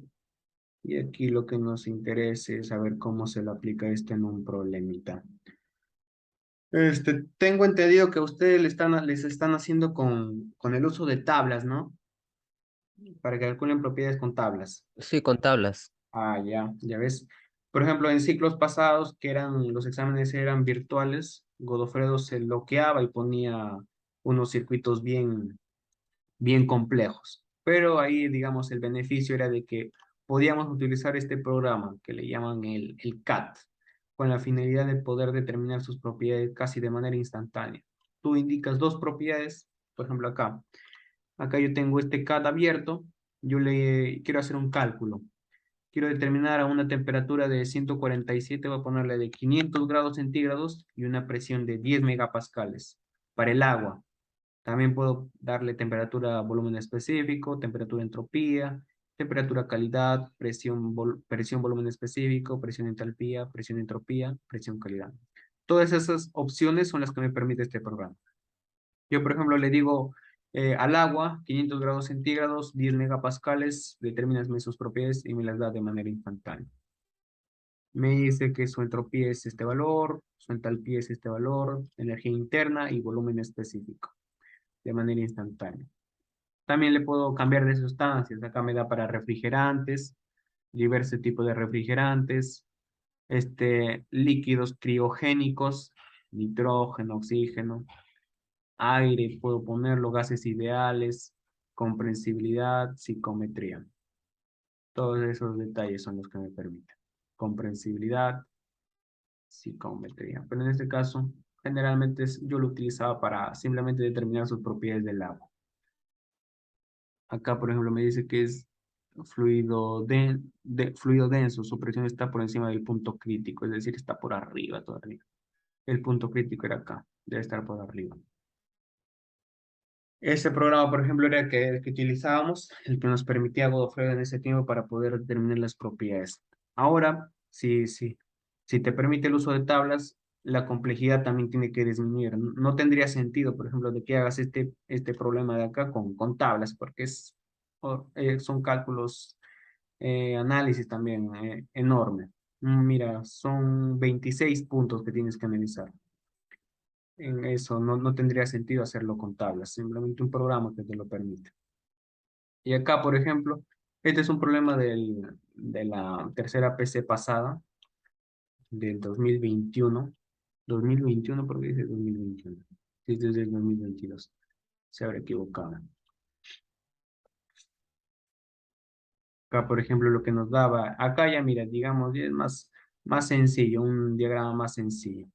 Speaker 1: Y aquí lo que nos interesa es saber cómo se le aplica esto en un problemita. Tengo entendido que a ustedes les están haciendo con el uso de tablas, ¿no? Para que calculen propiedades con tablas.
Speaker 2: Sí, con tablas.
Speaker 1: Ah, ya ves. Por ejemplo, en ciclos pasados, que los exámenes eran virtuales, Godofredo se bloqueaba y ponía unos circuitos bien complejos. Pero ahí, digamos, el beneficio era de que podíamos utilizar este programa que le llaman el CAT, con la finalidad de poder determinar sus propiedades casi de manera instantánea. Tú indicas dos propiedades, por ejemplo acá yo tengo este CAT abierto, yo le quiero hacer un cálculo. Quiero determinar a una temperatura de 147, voy a ponerle de 500 grados centígrados y una presión de 10 megapascales para el agua. También puedo darle temperatura, volumen específico, temperatura, entropía, temperatura, calidad, presión, volumen específico, presión, entalpía, presión, entropía, presión, calidad. Todas esas opciones son las que me permite este programa. Yo, por ejemplo, le digo al agua, 500 grados centígrados, 10 megapascales, determíname sus propiedades y me las da de manera instantánea. Me dice que su entropía es este valor, su entalpía es este valor, energía interna y volumen específico, de manera instantánea. También le puedo cambiar de sustancias. Acá me da para refrigerantes, diversos tipos de refrigerantes, líquidos criogénicos, nitrógeno, oxígeno, aire, puedo ponerlo, gases ideales, comprensibilidad, psicometría. Todos esos detalles son los que me permiten. Comprensibilidad, psicometría. Pero en este caso, generalmente yo lo utilizaba para simplemente determinar sus propiedades del agua. Acá, por ejemplo, me dice que es fluido denso, su presión está por encima del punto crítico, es decir, está por arriba todavía. El punto crítico era acá, debe estar por arriba. Ese programa, por ejemplo, era el que utilizábamos, el que nos permitía Godofredo en ese tiempo para poder determinar las propiedades. Ahora, si te permite el uso de tablas, la complejidad también tiene que disminuir. No tendría sentido, por ejemplo, de que hagas este problema de acá con tablas, porque son cálculos, análisis también enorme. Mira, son 26 puntos que tienes que analizar. En eso no tendría sentido hacerlo con tablas, simplemente un programa que te lo permite. Y acá, por ejemplo, este es un problema de la tercera PC pasada, del 2021. ¿Por qué dice 2021? Sí, es desde el 2022. Se habrá equivocado. Acá, por ejemplo, lo que nos daba, acá ya mira, digamos, ya es más sencillo, un diagrama más sencillo.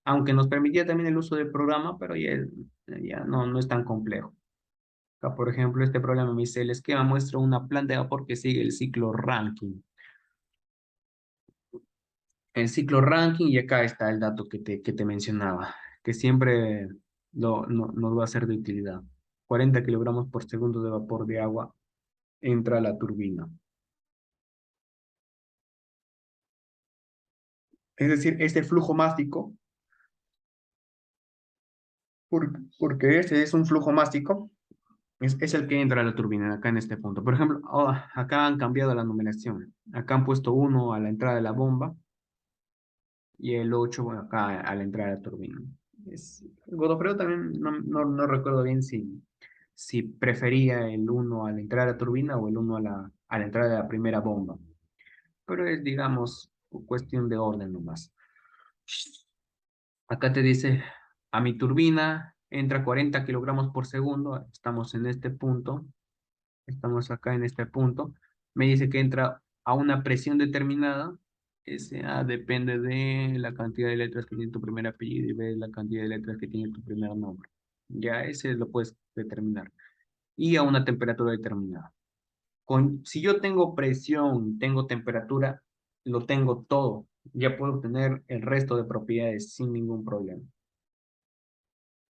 Speaker 1: Aunque nos permitía también el uso del programa, pero ya no es tan complejo. Acá, por ejemplo, este problema me dice, el esquema muestra una planta de vapor que sigue el ciclo Rankine. el ciclo ranking, y acá está el dato que te mencionaba, que siempre nos va a ser de utilidad. 40 kilogramos por segundo de vapor de agua entra a la turbina. Es decir, este flujo mástico, porque ese es un flujo mástico, es el que entra a la turbina, acá en este punto. Por ejemplo, acá han cambiado la numeración. Acá han puesto 1 a la entrada de la bomba y el 8 bueno, acá a la entrada de la turbina. Godofredo también no recuerdo bien si prefería el 1 a la entrada de la turbina o el 1 a la entrada de la primera bomba. Pero es, digamos, cuestión de orden nomás. Acá te dice, a mi turbina entra 40 kilogramos por segundo. Estamos en este punto. Estamos acá en este punto. Me dice que entra a una presión determinada. SA depende de la cantidad de letras que tiene tu primer apellido y B la cantidad de letras que tiene tu primer nombre. Ya ese lo puedes determinar. Y a una temperatura determinada. Si yo tengo presión, tengo temperatura, lo tengo todo. Ya puedo tener el resto de propiedades sin ningún problema.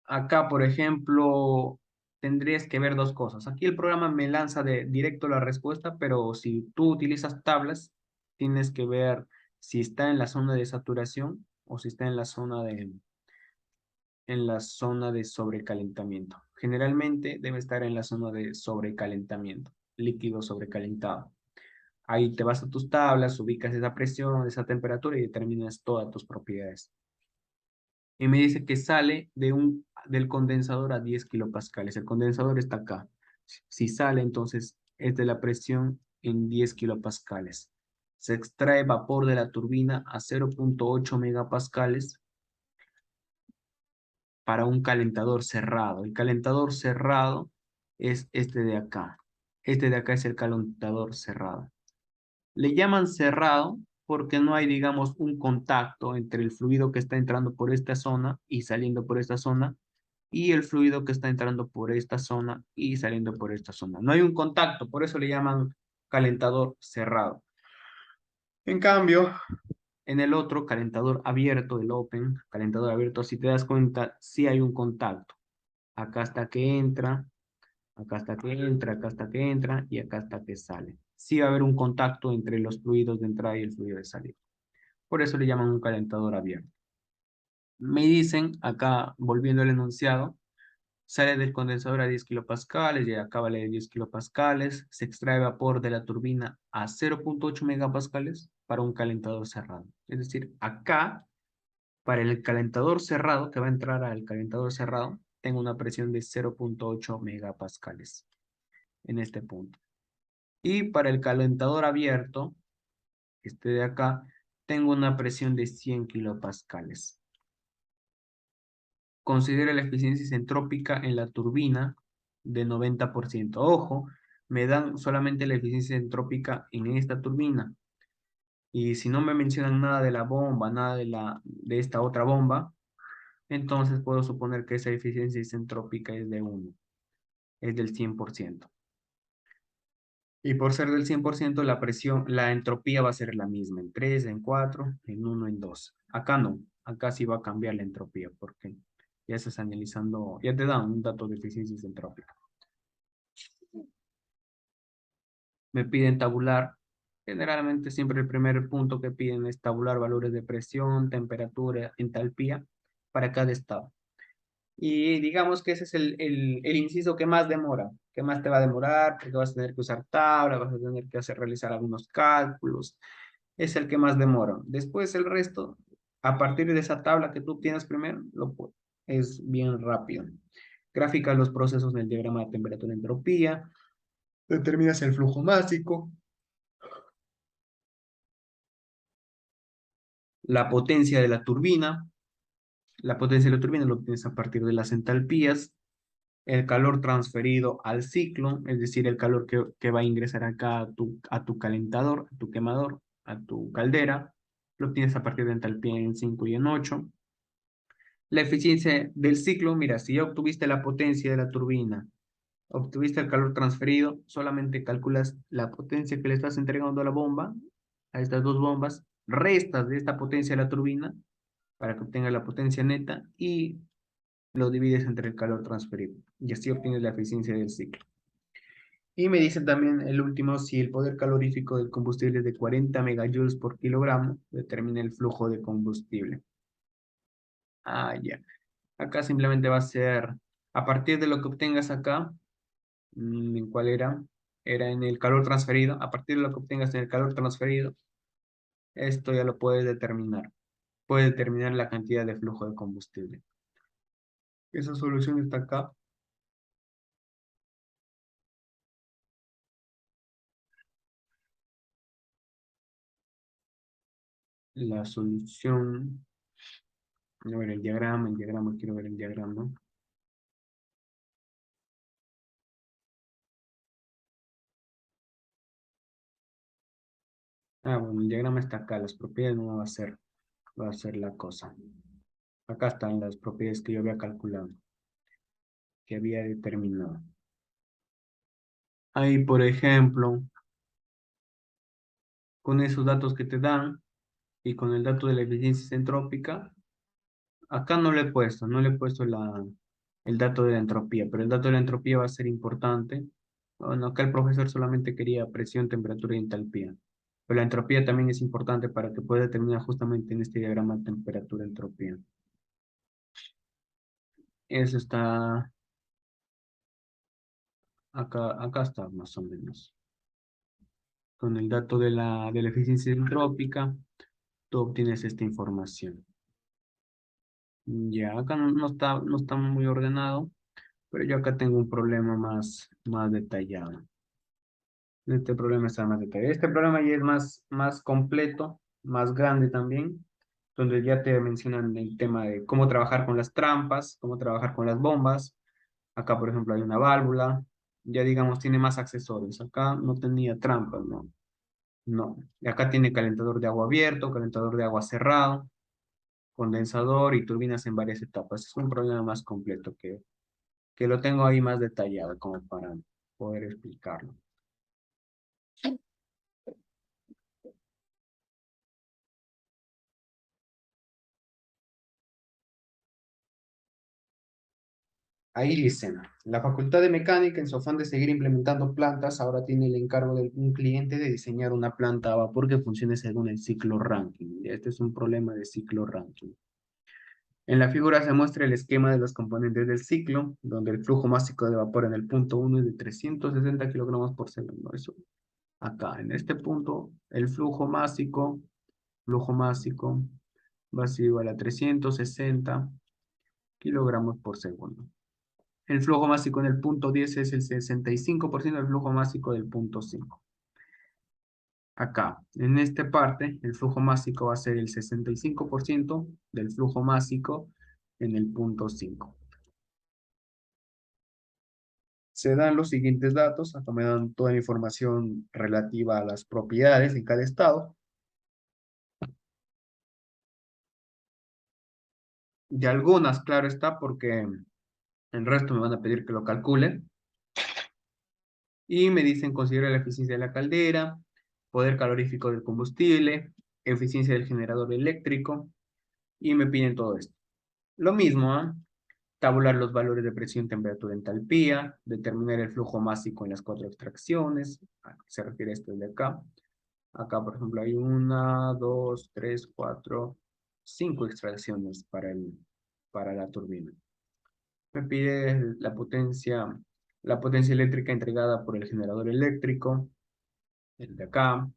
Speaker 1: Acá, por ejemplo, tendrías que ver dos cosas. Aquí el programa me lanza de directo la respuesta, pero si tú utilizas tablas, tienes que ver si está en la zona de saturación o si está en la zona de sobrecalentamiento. Generalmente debe estar en la zona de sobrecalentamiento, líquido sobrecalentado. Ahí te vas a tus tablas, ubicas esa presión, esa temperatura y determinas todas tus propiedades. Y me dice que sale del condensador a 10 kilopascales. El condensador está acá. Si sale, entonces es de la presión en 10 kilopascales. Se extrae vapor de la turbina a 0,8 megapascales para un calentador cerrado. El calentador cerrado es este de acá. Este de acá es el calentador cerrado. Le llaman cerrado porque no hay, digamos, un contacto entre el fluido que está entrando por esta zona y saliendo por esta zona y el fluido que está entrando por esta zona y saliendo por esta zona. No hay un contacto, por eso le llaman calentador cerrado. En cambio, en el otro calentador abierto, el open, calentador abierto, si te das cuenta, sí hay un contacto. Acá hasta que entra, acá hasta que entra, acá hasta que entra y acá hasta que sale. Sí va a haber un contacto entre los fluidos de entrada y el fluido de salida. Por eso le llaman un calentador abierto. Me dicen, acá volviendo al enunciado, sale del condensador a 10 kilopascales y acá vale 10 kilopascales, se extrae vapor de la turbina a 0,8 megapascales para un calentador cerrado. Es decir, acá, para el calentador cerrado, que va a entrar al calentador cerrado, tengo una presión de 0,8 megapascales en este punto. Y para el calentador abierto, este de acá, tengo una presión de 100 kilopascales. Considera la eficiencia isentrópica en la turbina de 90%. Ojo, me dan solamente la eficiencia isentrópica en esta turbina. Y si no me mencionan nada de la bomba, nada de esta otra bomba, entonces puedo suponer que esa eficiencia isentrópica es de 1, es del 100%. Y por ser del 100%, la presión, la entropía va a ser la misma, en 3, en 4, en 1, en 2. Acá no, acá sí va a cambiar la entropía, porque ya estás analizando, ya te dan un dato de eficiencia isentrópica. Me piden tabular. Generalmente siempre el primer punto que piden es tabular valores de presión, temperatura, entalpía para cada estado. Y digamos que ese es el inciso que más demora, que más te va a demorar, porque vas a tener que usar tabla, vas a tener que realizar algunos cálculos, es el que más demora. Después el resto, a partir de esa tabla que tú tienes primero, es bien rápido. Gráfica los procesos en el diagrama de temperatura-entropía, determinas el flujo másico, la potencia de la turbina. La potencia de la turbina lo tienes a partir de las entalpías, el calor transferido al ciclo, es decir, el calor que va a ingresar acá a tu calentador, a tu quemador, a tu caldera, lo tienes a partir de entalpía en 5 y en 8. La eficiencia del ciclo, mira, si ya obtuviste la potencia de la turbina, obtuviste el calor transferido, solamente calculas la potencia que le estás entregando a la bomba, a estas dos bombas, restas de esta potencia a la turbina para que obtenga la potencia neta y lo divides entre el calor transferido. Y así obtienes la eficiencia del ciclo. Y me dice también el último, si el poder calorífico del combustible es de 40 megajoules por kilogramo, determina el flujo de combustible. Ah, ya. Acá simplemente va a ser, a partir de lo que obtengas acá, ¿en cuál era? Era en el calor transferido. A partir de lo que obtengas en el calor transferido, esto ya lo puedes determinar. Puedes determinar la cantidad de flujo de combustible. Esa solución está acá. La solución, a ver el diagrama, quiero ver el diagrama. Ah, bueno, el diagrama está acá, las propiedades no va a ser la cosa. Acá están las propiedades que yo había calculado, que había determinado. Ahí, por ejemplo, con esos datos que te dan y con el dato de la eficiencia entrópica, acá no le he puesto el dato de la entropía, pero el dato de la entropía va a ser importante. Bueno, acá el profesor solamente quería presión, temperatura y entalpía. Pero la entropía también es importante para que pueda determinar justamente en este diagrama temperatura, entropía. Eso está acá está más o menos. Con el dato de la eficiencia entrópica, tú obtienes esta información. Ya, acá no está muy ordenado, pero yo acá tengo un problema más detallado. Este problema está más detallado. Este problema ya es más completo, más grande también, donde ya te mencionan el tema de cómo trabajar con las trampas, cómo trabajar con las bombas. Acá, por ejemplo, hay una válvula, ya digamos, tiene más accesorios. Acá no tenía trampas, ¿no? No. Y acá tiene calentador de agua abierto, calentador de agua cerrado, condensador y turbinas en varias etapas. Es un problema más completo que lo tengo ahí más detallado como para poder explicarlo. Ahí dicen, la Facultad de Mecánica, en su afán de seguir implementando plantas, ahora tiene el encargo de un cliente de diseñar una planta a vapor que funcione según el ciclo Rankine. Este es un problema de ciclo Rankine. En la figura se muestra el esquema de los componentes del ciclo, donde el flujo másico de vapor en el punto 1 es de 360 kilogramos por segundo. Eso. Acá, en este punto, el flujo másico va a ser igual a 360 kilogramos por segundo. El flujo másico en el punto 10 es el 65% del flujo másico del punto 5. Acá, en esta parte, el flujo másico va a ser el 65% del flujo másico en el punto 5. Se dan los siguientes datos, acá me dan toda la información relativa a las propiedades en cada estado. De algunas, claro está, porque el resto me van a pedir que lo calcule. Y me dicen considera la eficiencia de la caldera, poder calorífico del combustible, eficiencia del generador eléctrico, y me piden todo esto. Lo mismo, ¿ah? Tabular los valores de presión, temperatura, entalpía, determinar el flujo másico en las 4 extracciones, a qué se refiere esto de acá. Acá, por ejemplo, hay 1, 2, 3, 4, 5 extracciones para la turbina. Me pide la potencia eléctrica entregada por el generador eléctrico, el de acá.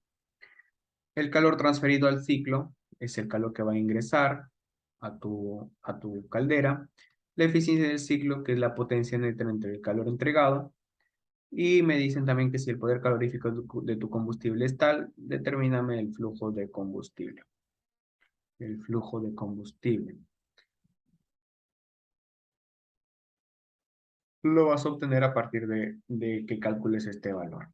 Speaker 1: El calor transferido al ciclo es el calor que va a ingresar a tu caldera. La eficiencia del ciclo, que es la potencia neta entre el calor entregado. Y me dicen también que si el poder calorífico de tu combustible es tal, determíname el flujo de combustible. El flujo de combustible. Lo vas a obtener a partir de que calcules este valor.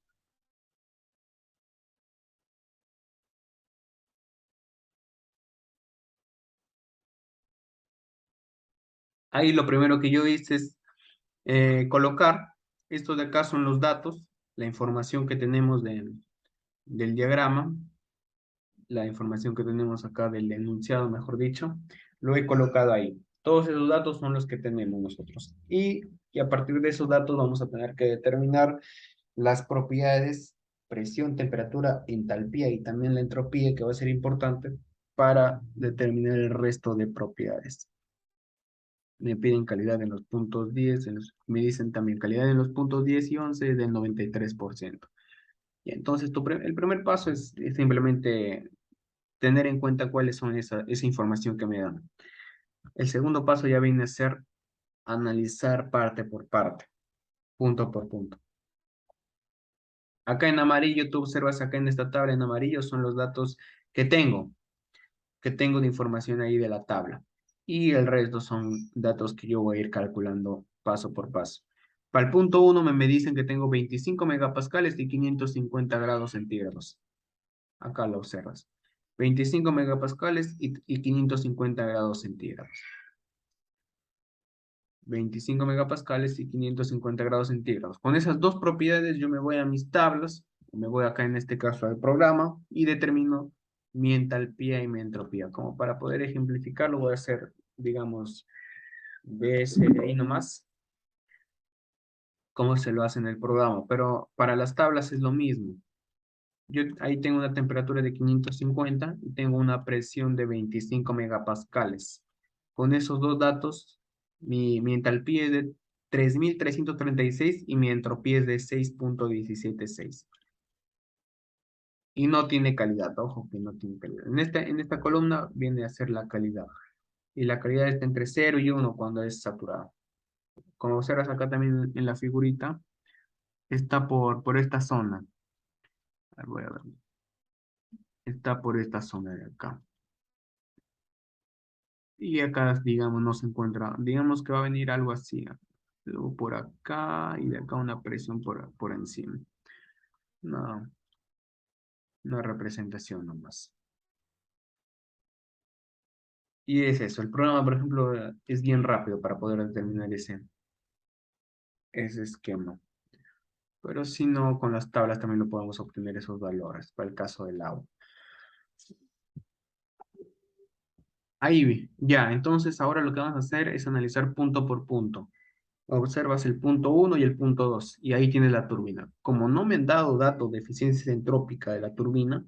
Speaker 1: Ahí lo primero que yo hice es colocar, estos de acá son los datos, la información que tenemos del diagrama. la información que tenemos acá del enunciado, mejor dicho, lo he colocado ahí. Todos esos datos son los que tenemos nosotros. Y a partir de esos datos vamos a tener que determinar las propiedades, presión, temperatura, entalpía y también la entropía, que va a ser importante para determinar el resto de propiedades. Me piden calidad en los puntos 10, me dicen también calidad en los puntos 10 y 11 del 93%. Y entonces el primer paso es simplemente tener en cuenta cuáles son esa información que me dan. El segundo paso ya viene a ser analizar parte por parte, punto por punto. Acá en amarillo, tú observas acá en esta tabla en amarillo son los datos que tengo de información ahí de la tabla. Y el resto son datos que yo voy a ir calculando paso por paso. Para el punto 1 me dicen que tengo 25 megapascales y 550 grados centígrados. Acá lo observas. 25 megapascales y 550 grados centígrados. 25 megapascales y 550 grados centígrados. Con esas dos propiedades yo me voy a mis tablas, me voy acá en este caso al programa y determino mi entalpía y mi entropía. Como para poder ejemplificarlo voy a hacer, digamos, BSI nomás, cómo se lo hace en el programa. Pero para las tablas es lo mismo. Yo ahí tengo una temperatura de 550 y tengo una presión de 25 megapascales. Con esos dos datos, mi entalpía es de 3.336 y mi entropía es de 6.176. Y no tiene calidad, ojo que no tiene calidad. En esta columna viene a ser la calidad. Y la calidad está entre 0 y 1 cuando es saturado. Como observas acá también en la figurita, está por esta zona. A ver, voy a ver. Está por esta zona de acá. Y acá, digamos, no se encuentra, digamos que va a venir algo así, luego por acá y de acá una presión por encima. No, una representación nomás. Y es eso, el programa, por ejemplo, es bien rápido para poder determinar ese esquema. Pero si no, con las tablas también lo podemos obtener esos valores, para el caso del agua. Ahí, ya, entonces ahora lo que vamos a hacer es analizar punto por punto. Observas el punto 1 y el punto 2 y ahí tienes la turbina. Como no me han dado datos de eficiencia entrópica de la turbina,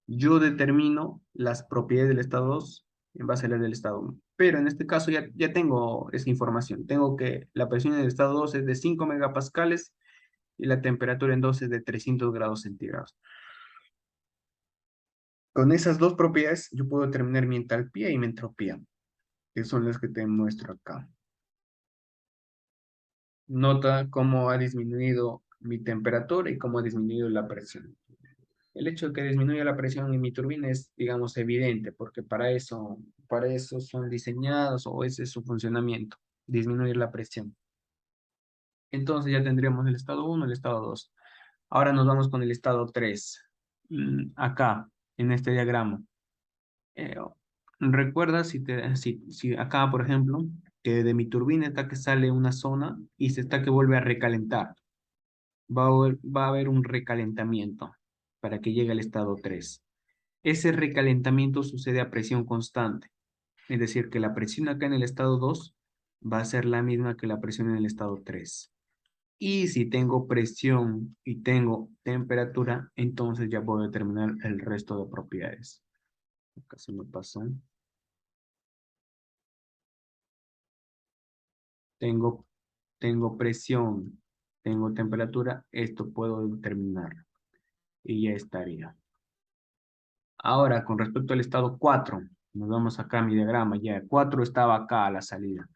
Speaker 1: yo determino las propiedades del estado 2 en base a las del estado 1. Pero en este caso ya tengo esa información. Tengo que la presión en el estado 2 es de 5 megapascales y la temperatura en 2 es de 300 grados centígrados. Con esas dos propiedades yo puedo determinar mi entalpía y mi entropía, que son las que te muestro acá. Nota cómo ha disminuido mi temperatura y cómo ha disminuido la presión. El hecho de que disminuya la presión en mi turbina es, digamos, evidente, porque para eso son diseñados o ese es su funcionamiento, disminuir la presión. Entonces ya tendríamos el estado 1, el estado 2. Ahora nos vamos con el estado 3. Acá, en este diagrama. Eh, recuerda si acá, por ejemplo, que de mi turbina está que sale una zona y se está que vuelve a recalentar. Va a haber un recalentamiento para que llegue al estado 3. Ese recalentamiento sucede a presión constante, es decir, que la presión acá en el estado 2 va a ser la misma que la presión en el estado 3. Y si tengo presión y tengo temperatura, entonces ya puedo determinar el resto de propiedades. Acá se me pasó. Tengo, tengo presión, tengo temperatura, esto puedo determinar y ya estaría. Ahora, con respecto al estado 4, nos vamos acá a mi diagrama, ya 4 estaba acá a la salida.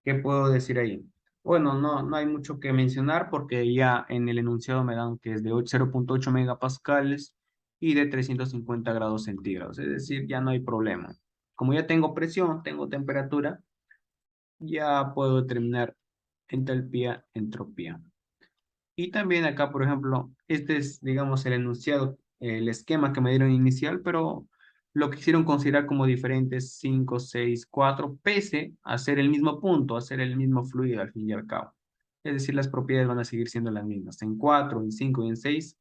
Speaker 1: ¿Qué puedo decir ahí? Bueno, no hay mucho que mencionar porque ya en el enunciado me dan que es de 0.8 megapascales y de 350 grados centígrados, es decir, ya no hay problema. Como ya tengo presión, tengo temperatura, ya puedo determinar entalpía, entropía. Y también acá, por ejemplo, este es, digamos, el enunciado, el esquema que me dieron inicial, pero lo quisieron considerar como diferentes 5, 6, 4, pese a ser el mismo punto, a ser el mismo fluido al fin y al cabo. Es decir, las propiedades van a seguir siendo las mismas. En 4, en 5 y en 6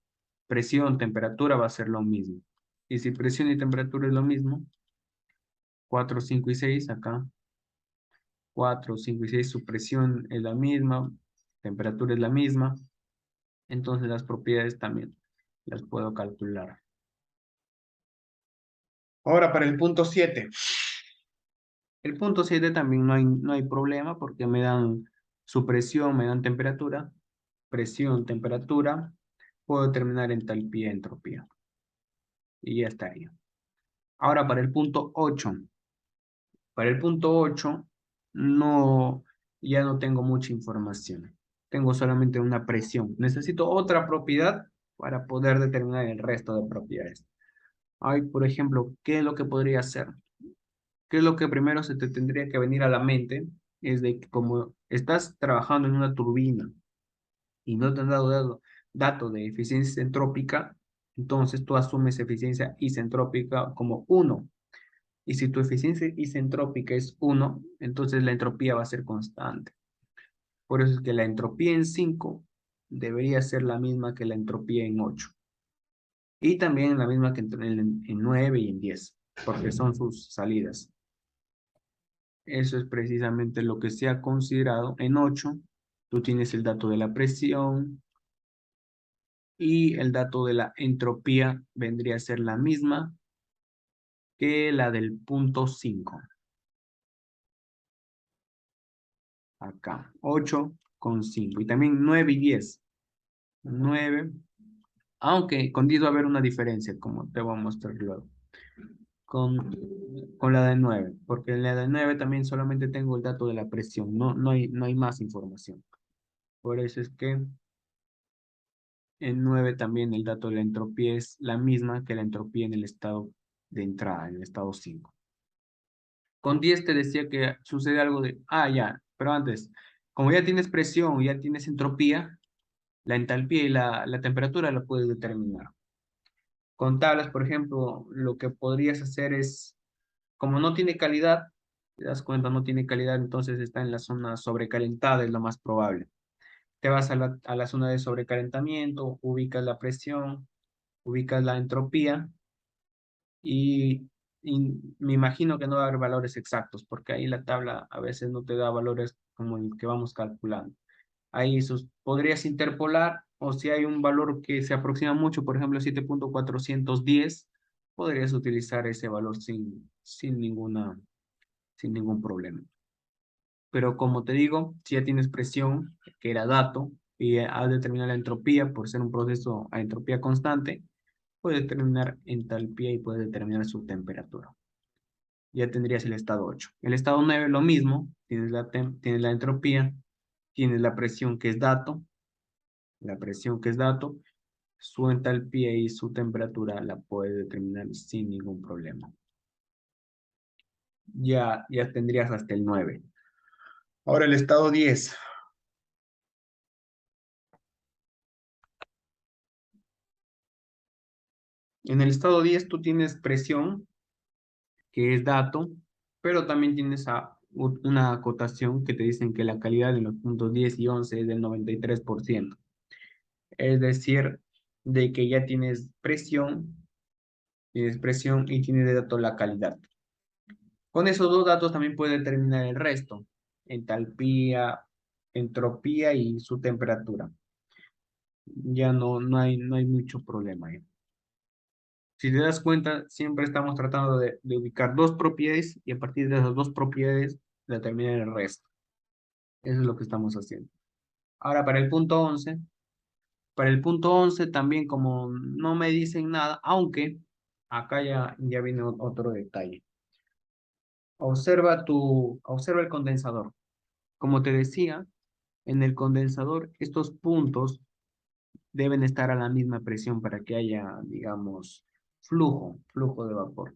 Speaker 1: presión, temperatura va a ser lo mismo. Y si presión y temperatura es lo mismo, 4, 5 y 6 acá, 4, 5 y 6, su presión es la misma, temperatura es la misma, entonces las propiedades también las puedo calcular. Ahora para el punto 7. El punto 7 también no hay problema porque me dan su presión, me dan temperatura, presión, temperatura, puedo determinar entalpía, entropía. Y ya estaría. Ahora para el punto 8. Para el punto 8 no, ya no tengo mucha información. Tengo solamente una presión. Necesito otra propiedad para poder determinar el resto de propiedades. Hay, por ejemplo, ¿qué es lo que podría hacer? ¿Qué es lo que primero se te tendría que venir a la mente? Es de que como estás trabajando en una turbina y no te han dado dato de eficiencia isentrópica, entonces tú asumes eficiencia isentrópica como 1. Y si tu eficiencia isentrópica es 1, entonces la entropía va a ser constante. Por eso es que la entropía en 5 debería ser la misma que la entropía en 8. Y también la misma que en 9 y en 10, porque son sus salidas. Eso es precisamente lo que se ha considerado. En 8, tú tienes el dato de la presión y el dato de la entropía vendría a ser la misma que la del punto 5. Acá, 8,5. Y también 9 y 10. 9, aunque con 10 va a haber una diferencia, como te voy a mostrar luego. Con la de 9, porque en la de 9 también solamente tengo el dato de la presión, no hay más información. Por eso es que en 9 también el dato de la entropía es la misma que la entropía en el estado de entrada, en el estado 5. Con 10 te decía que sucede algo de, ya, pero antes, como ya tienes presión, ya tienes entropía, la entalpía y la temperatura la puedes determinar. Con tablas, por ejemplo, lo que podrías hacer es, como no tiene calidad, te das cuenta, no tiene calidad, entonces está en la zona sobrecalentada, es lo más probable. Te vas a la zona de sobrecalentamiento, ubicas la presión, ubicas la entropía y, me imagino que no va a haber valores exactos, porque ahí la tabla a veces no te da valores como el que vamos calculando. Ahí podrías interpolar, o si hay un valor que se aproxima mucho, por ejemplo 7.410, podrías utilizar ese valor sin ningún problema. Pero como te digo, si ya tienes presión, que era dato, y has determinado la entropía por ser un proceso a entropía constante, puedes determinar entalpía y puedes determinar su temperatura. Ya tendrías el estado 8. El estado 9 lo mismo, tienes la entropía, tienes la presión que es dato, su entalpía y su temperatura la puedes determinar sin ningún problema. Ya tendrías hasta el 9. Ahora el estado 10. En el estado 10 tú tienes presión, que es dato, pero también tienes una acotación que te dicen que la calidad de los puntos 10 y 11 es del 93%. Es decir, de que ya tienes presión y tienes de dato la calidad. Con esos dos datos también puedes determinar el resto, entalpía, entropía y su temperatura. Ya no hay mucho problema ahí. Si te das cuenta, siempre estamos tratando de ubicar dos propiedades y a partir de esas dos propiedades determinar el resto. Eso es lo que estamos haciendo. Ahora, para el punto 11 también como no me dicen nada, aunque acá ya viene otro detalle. Observa el condensador. Como te decía, en el condensador estos puntos deben estar a la misma presión para que haya, digamos, flujo de vapor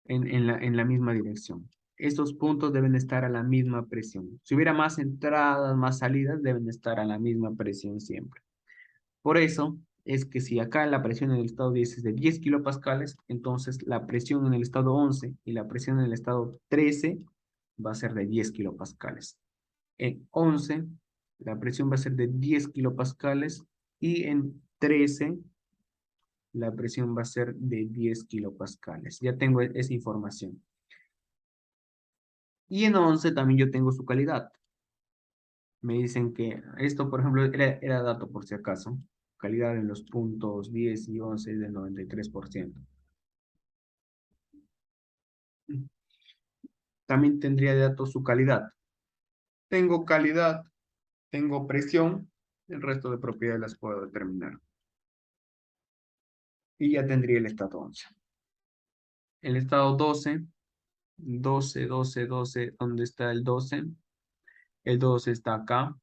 Speaker 1: en la misma dirección. Estos puntos deben estar a la misma presión. Si hubiera más entradas, más salidas, deben estar a la misma presión siempre. Por eso es que si acá la presión en el estado 10 es de 10 kilopascales, entonces la presión en el estado 11 y la presión en el estado 13 va a ser de 10 kilopascales. En 11, la presión va a ser de 10 kilopascales y en 13, la presión va a ser de 10 kilopascales. Ya tengo esa información. Y en 11 también yo tengo su calidad. Me dicen que esto, por ejemplo, era dato por si acaso. Calidad en los puntos 10 y 11 es del 93%. También tendría de datos su calidad. Tengo calidad, tengo presión, el resto de propiedades las puedo determinar. Y ya tendría el estado 11. El estado 12, 12, 12, 12, ¿dónde está el 12? El 12 está acá.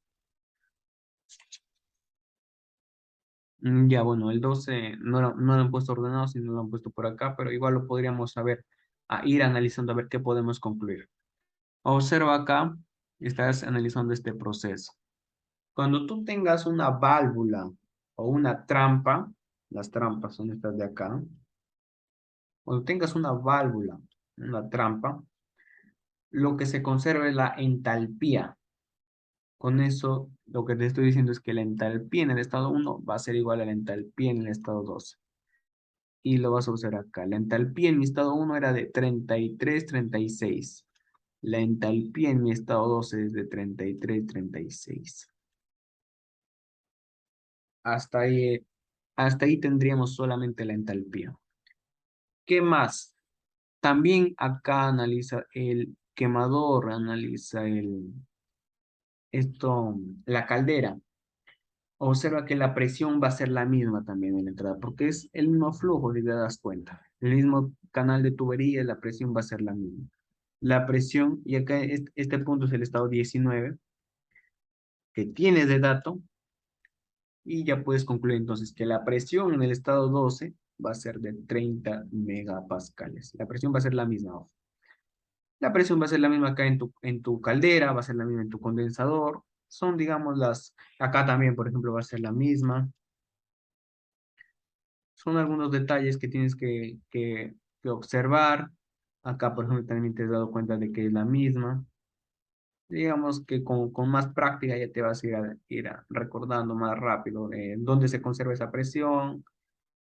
Speaker 1: Ya, bueno, el 12 no lo han puesto ordenado, sino lo han puesto por acá, pero igual lo podríamos saber, a ir analizando a ver qué podemos concluir. Observa acá, estás analizando este proceso. Cuando tú tengas una válvula o una trampa, las trampas son estas de acá, cuando tengas una válvula, una trampa, lo que se conserva es la entalpía. Con eso, lo que te estoy diciendo es que la entalpía en el estado 1 va a ser igual a la entalpía en el estado 2. Y lo vas a usar acá. La entalpía en mi estado 1 era de 33, 36. La entalpía en mi estado 2 es de 33, 36. Hasta ahí, hasta ahí tendríamos solamente la entalpía. ¿Qué más? También acá analiza el quemador, analiza la caldera. Observa que la presión va a ser la misma también en la entrada, porque es el mismo flujo, si te das cuenta. El mismo canal de tubería, la presión va a ser la misma. La presión, y acá este punto es el estado 19, que tienes de dato, y ya puedes concluir entonces que la presión en el estado 12 va a ser de 30 megapascales. La presión va a ser la misma. Ojo. La presión va a ser la misma acá en tu caldera, va a ser la misma en tu condensador. Son, digamos, acá también, por ejemplo, va a ser la misma. Son algunos detalles que tienes que observar. Acá, por ejemplo, también te has dado cuenta de que es la misma. Digamos que con más práctica ya te vas a recordando más rápido dónde se conserva esa presión,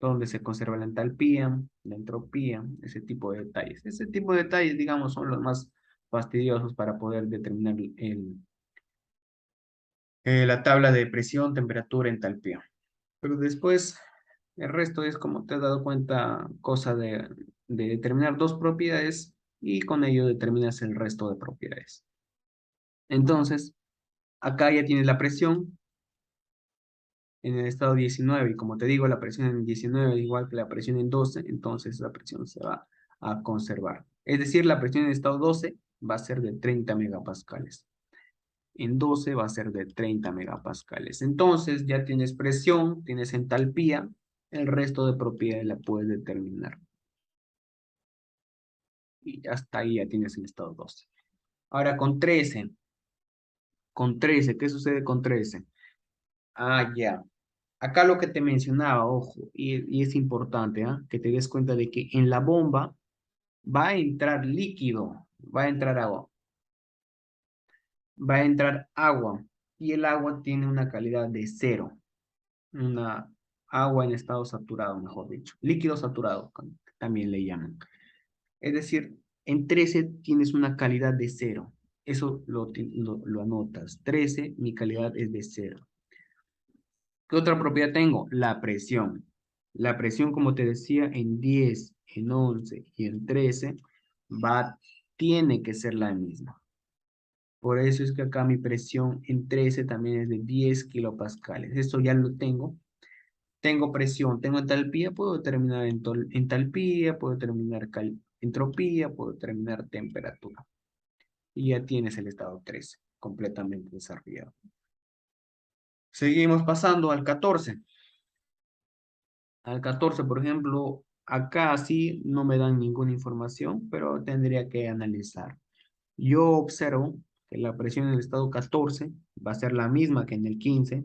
Speaker 1: dónde se conserva la entalpía, la entropía, ese tipo de detalles. Ese tipo de detalles, digamos, son los más fastidiosos para poder determinar la tabla de presión, temperatura, entalpía. Pero después, el resto es como te has dado cuenta, cosa de determinar dos propiedades y con ello determinas el resto de propiedades. Entonces, acá ya tienes la presión en el estado 19 y como te digo, la presión en 19 es igual que la presión en 12, entonces la presión se va a conservar. Es decir, la presión en el estado 12 va a ser de 30 megapascales. En 12 va a ser de 30 megapascales. Entonces ya tienes presión, tienes entalpía, el resto de propiedades la puedes determinar. Y hasta ahí ya tienes el estado 12. Ahora con 13, ¿qué sucede con 13? Ah, ya. Acá lo que te mencionaba, ojo, y es importante, ¿ah? Que te des cuenta de que en la bomba va a entrar líquido, va a entrar agua, va a entrar agua, y el agua tiene una calidad de cero, una agua en estado saturado, mejor dicho, líquido saturado, también le llaman. Es decir, en 13 tienes una calidad de cero. Eso lo anotas. 13, mi calidad es de cero. ¿Qué otra propiedad tengo? La presión. La presión, como te decía, en 10, en 11 y en 13 tiene que ser la misma. Por eso es que acá mi presión en 13 también es de 10 kilopascales. Esto ya lo tengo. Tengo presión, tengo entalpía, puedo determinar entalpía, puedo determinar entropía, puedo determinar temperatura. Y ya tienes el estado 13 completamente desarrollado. Seguimos pasando al 14. Al 14, por ejemplo, acá sí no me dan ninguna información, pero tendría que analizar. Yo observo que la presión en el estado 14 va a ser la misma que en el 15.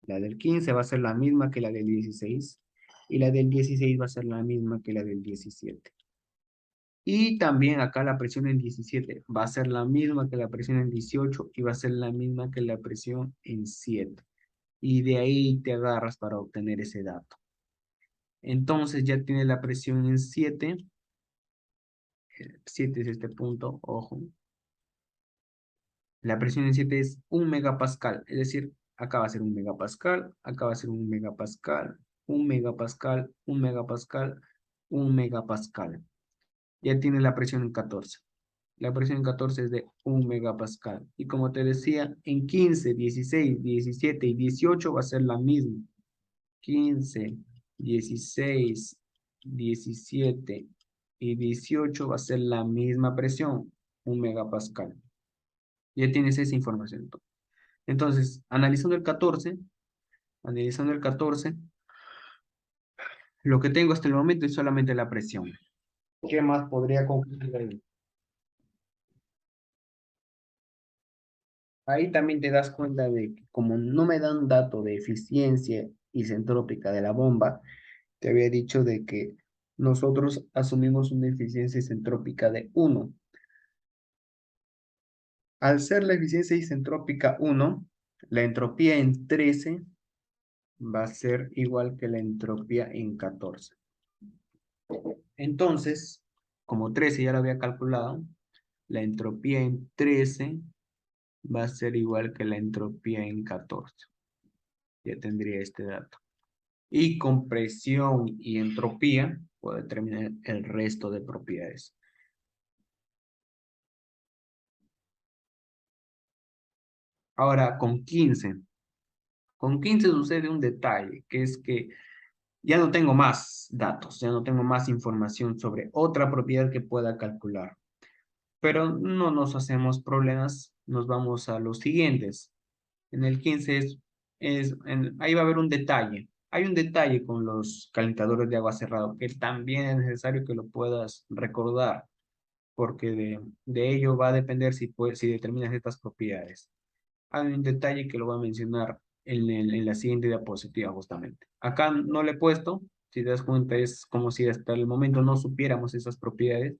Speaker 1: La del 15 va a ser la misma que la del 16 y la del 16 va a ser la misma que la del 17. Y también acá la presión en 17 va a ser la misma que la presión en 18 y va a ser la misma que la presión en 7. y de ahí te agarras para obtener ese dato. Entonces ya tienes la presión en 7. 7 es este punto, ojo. La presión en 7 es 1 megapascal, es decir, acá va a ser 1 megapascal, acá va a ser 1 megapascal, 1 megapascal, 1 megapascal, 1 megapascal. Ya tiene la presión en 14. La presión en 14 es de 1 megapascal. Y como te decía, en 15, 16, 17 y 18 va a ser la misma. 15, 16, 17 y 18 va a ser la misma presión, 1 megapascal. Ya tienes esa información. Entonces, analizando el 14, lo que tengo hasta el momento es solamente la presión. ¿Qué más podría concluir ahí? Ahí también te das cuenta de que como no me dan dato de eficiencia isentrópica de la bomba, te había dicho de que nosotros asumimos una eficiencia isentrópica de 1. Al ser la eficiencia isentrópica 1, la entropía en 13 va a ser igual que la entropía en 14. Entonces, como 13 ya lo había calculado, la entropía en 13 va a ser igual que la entropía en 14. Ya tendría este dato. Y con presión y entropía puedo determinar el resto de propiedades. Ahora, con 15. Con 15 sucede un detalle, que es que ya no tengo más datos, ya no tengo más información sobre otra propiedad que pueda calcular. Pero no nos hacemos problemas, nos vamos a los siguientes. En el 15 ahí va a haber un detalle. Hay un detalle con los calentadores de agua cerrado que también es necesario que lo puedas recordar, porque de ello va a depender si determinas estas propiedades. Hay un detalle que lo voy a mencionar en la siguiente diapositiva justamente. Acá no le he puesto, si te das cuenta es como si hasta el momento no supiéramos esas propiedades,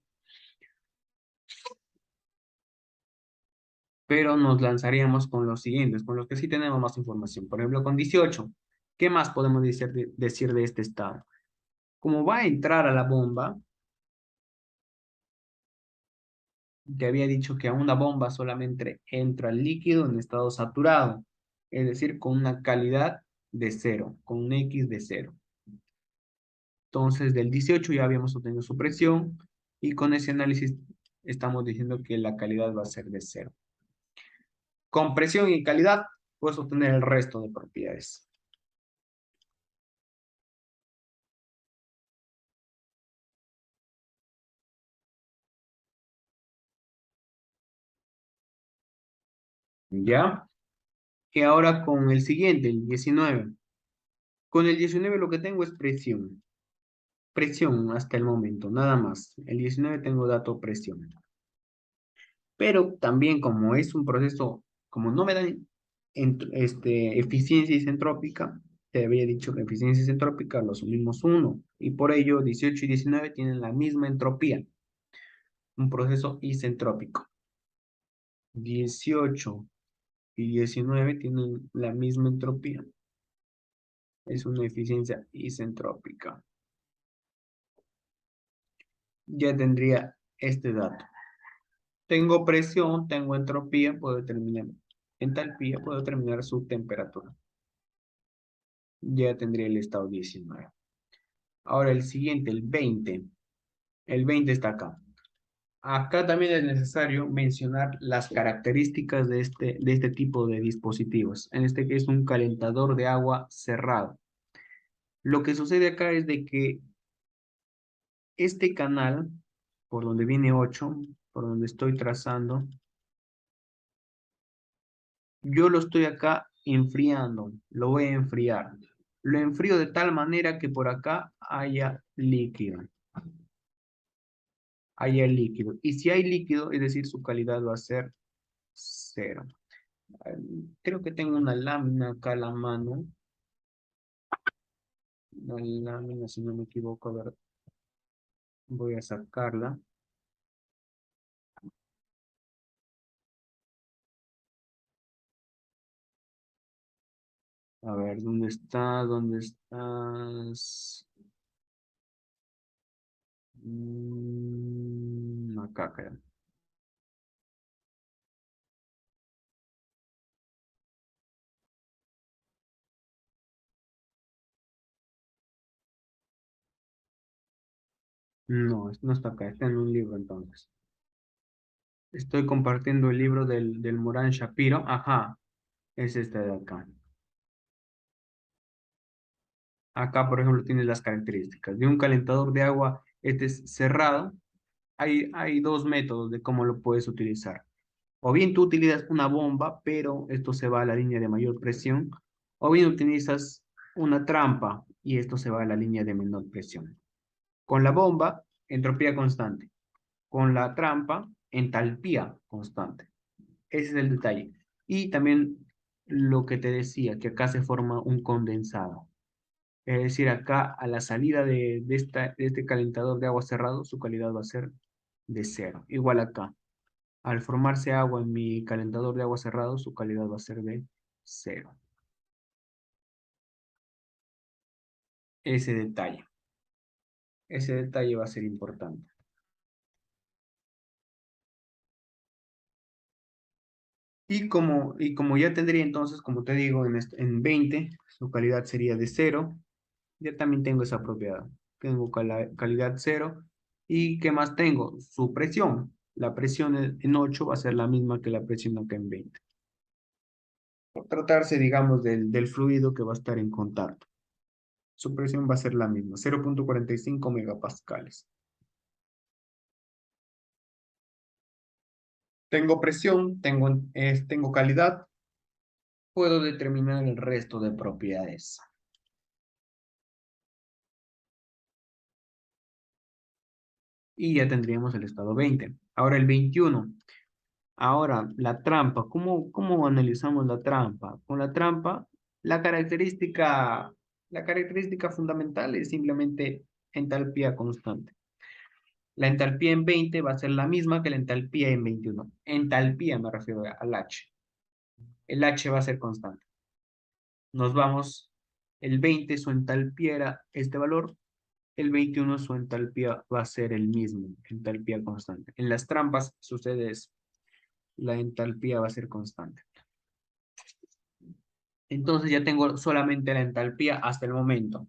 Speaker 1: pero nos lanzaríamos con los siguientes, con los que sí tenemos más información. Por ejemplo, con 18, ¿qué más podemos decir de este estado? Como va a entrar a la bomba, te había dicho que a una bomba solamente entra líquido en estado saturado, es decir, con una calidad de cero, con un X de cero. Entonces, del 18 ya habíamos obtenido su presión y con ese análisis estamos diciendo que la calidad va a ser de cero. Con presión y calidad puedes obtener el resto de propiedades. ¿Ya? Y ahora con el siguiente, el 19. Con el 19 lo que tengo es presión. Presión hasta el momento, nada más. El 19 tengo dato presión. Pero también como es un proceso, como no me dan eficiencia isentrópica, te había dicho que eficiencia isentrópica lo asumimos 1. Y por ello 18 y 19 tienen la misma entropía. Un proceso isentrópico. 18 y 19 tienen la misma entropía. Es una eficiencia isentrópica. Ya tendría este dato. Tengo presión, tengo entropía, puedo determinar entalpía, puedo determinar su temperatura. Ya tendría el estado 19. Ahora el siguiente, el 20. El 20 está acá. Acá también es necesario mencionar las características de este tipo de dispositivos. En este que es un calentador de agua cerrado. Lo que sucede acá es de que este canal, por donde viene 8, por donde estoy trazando, yo lo estoy acá enfriando, lo voy a enfriar. Lo enfrío de tal manera que por acá haya líquido. Haya líquido. Y si hay líquido, es decir, su calidad va a ser cero. Creo que tengo una lámina acá a la mano. Una lámina, si no me equivoco, a ver, voy a sacarla. A ver, ¿dónde está? ¿Dónde estás? Acá, creo. No, no está acá, está en un libro entonces. Estoy compartiendo el libro del Morán Shapiro. Ajá, es este de acá. Acá, por ejemplo, tienes las características de un calentador de agua. Este es cerrado. Hay dos métodos de cómo lo puedes utilizar. O bien tú utilizas una bomba, pero esto se va a la línea de mayor presión. O bien utilizas una trampa y esto se va a la línea de menor presión. Con la bomba, entropía constante. Con la trampa, entalpía constante. Ese es el detalle. Y también lo que te decía, que acá se forma un condensado. Es decir, acá a la salida de este calentador de agua cerrado, su calidad va a ser de cero. Igual acá. Al formarse agua en mi calentador de agua cerrado, su calidad va a ser de cero. Ese detalle. Ese detalle va a ser importante. Y como ya tendría entonces, como te digo, en 20, su calidad sería de cero. Ya también tengo esa propiedad. Tengo calidad cero. ¿Y qué más tengo? Su presión. La presión en 8 va a ser la misma que la presión acá en 20. Por tratarse, digamos, del fluido que va a estar en contacto. Su presión va a ser la misma, 0,45 megapascales. Tengo presión, tengo calidad, puedo determinar el resto de propiedades. Y ya tendríamos el estado 20. Ahora el 21. Ahora, la trampa. ¿Cómo analizamos la trampa? Con la trampa, la característica, la característica fundamental es simplemente entalpía constante. La entalpía en 20 va a ser la misma que la entalpía en 21. Entalpía me refiero al H. El H va a ser constante. Nos vamos, el 20 su entalpía era este valor, el 21 su entalpía va a ser el mismo, entalpía constante. En las trampas sucede eso, la entalpía va a ser constante. Entonces ya tengo solamente la entalpía hasta el momento.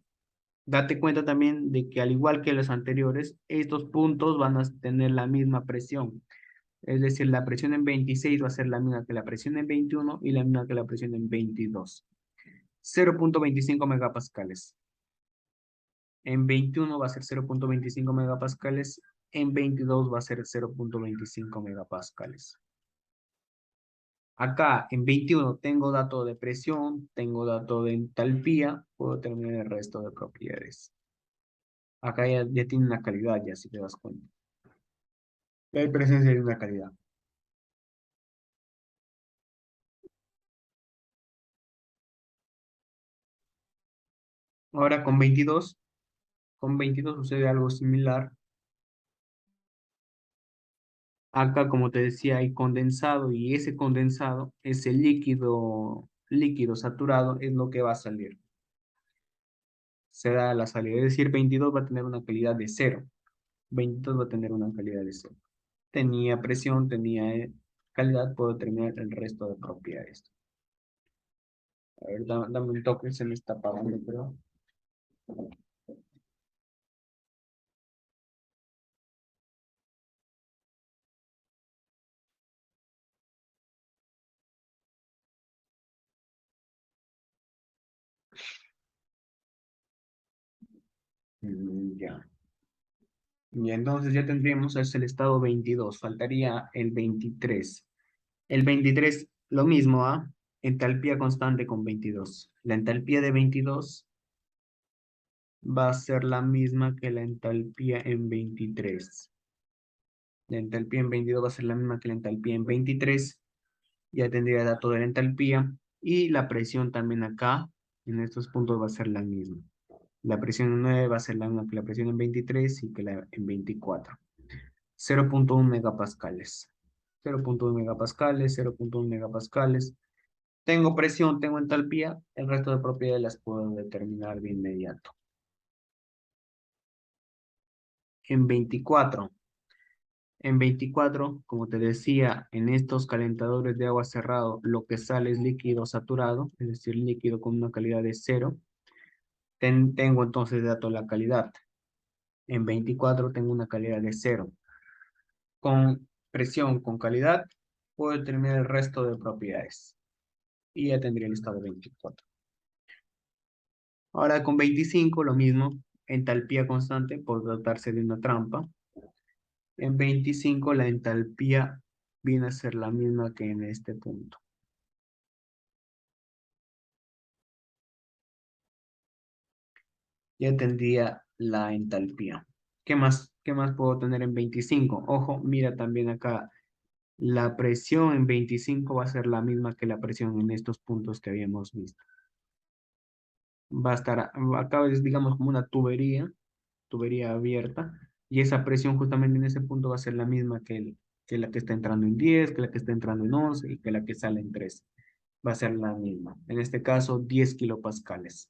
Speaker 1: Date cuenta también de que al igual que los anteriores, estos puntos van a tener la misma presión. Es decir, la presión en 26 va a ser la misma que la presión en 21 y la misma que la presión en 22. 0,25 megapascales. En 21 va a ser 0,25 megapascales. En 22 va a ser 0,25 megapascales. Acá en 21 tengo dato de presión, tengo dato de entalpía, puedo terminar el resto de propiedades. Acá ya tiene una calidad, ya si te das cuenta. Ya hay presencia de una calidad. Ahora con 22 sucede algo similar. Acá, como te decía, hay condensado y ese condensado, ese líquido saturado es lo que va a salir. Se da la salida. Es decir, 22 va a tener una calidad de cero. 22 va a tener una calidad de cero. Tenía presión, tenía calidad, puedo determinar el resto de propiedades. A ver, dame un toque, se me está apagando, pero... Ya. Y entonces ya tendríamos es el estado 22. Faltaría el 23. El 23, lo mismo, ¿ah? Entalpía constante con 22. La entalpía de 22 va a ser la misma que la entalpía en 23. La entalpía en 22 va a ser la misma que la entalpía en 23. Ya tendría dato de la entalpía. Y la presión también acá, en estos puntos va a ser la misma. La presión en 9 va a ser la misma que la presión en 23 y que la en 24. 0,1 megapascales. 0,1 megapascales, 0,1 megapascales. Tengo presión, tengo entalpía, el resto de propiedades las puedo determinar de inmediato. En 24. En 24, como te decía, en estos calentadores de agua cerrado, lo que sale es líquido saturado, es decir, líquido con una calidad de cero. Tengo entonces de dato la calidad. En 24 tengo una calidad de cero. Con presión, con calidad, puedo determinar el resto de propiedades. Y ya tendría el estado 24. Ahora con 25, lo mismo, entalpía constante por tratarse de una trampa. En 25 la entalpía viene a ser la misma que en este punto. Ya tendría la entalpía. Qué más puedo tener en 25? Ojo, mira también acá, la presión en 25 va a ser la misma que la presión en estos puntos que habíamos visto. Va a estar, acá es digamos como una tubería abierta, y esa presión justamente en ese punto va a ser la misma que la que está entrando en 10, que la que está entrando en 11 y que la que sale en 3. Va a ser la misma. En este caso, 10 kilopascales.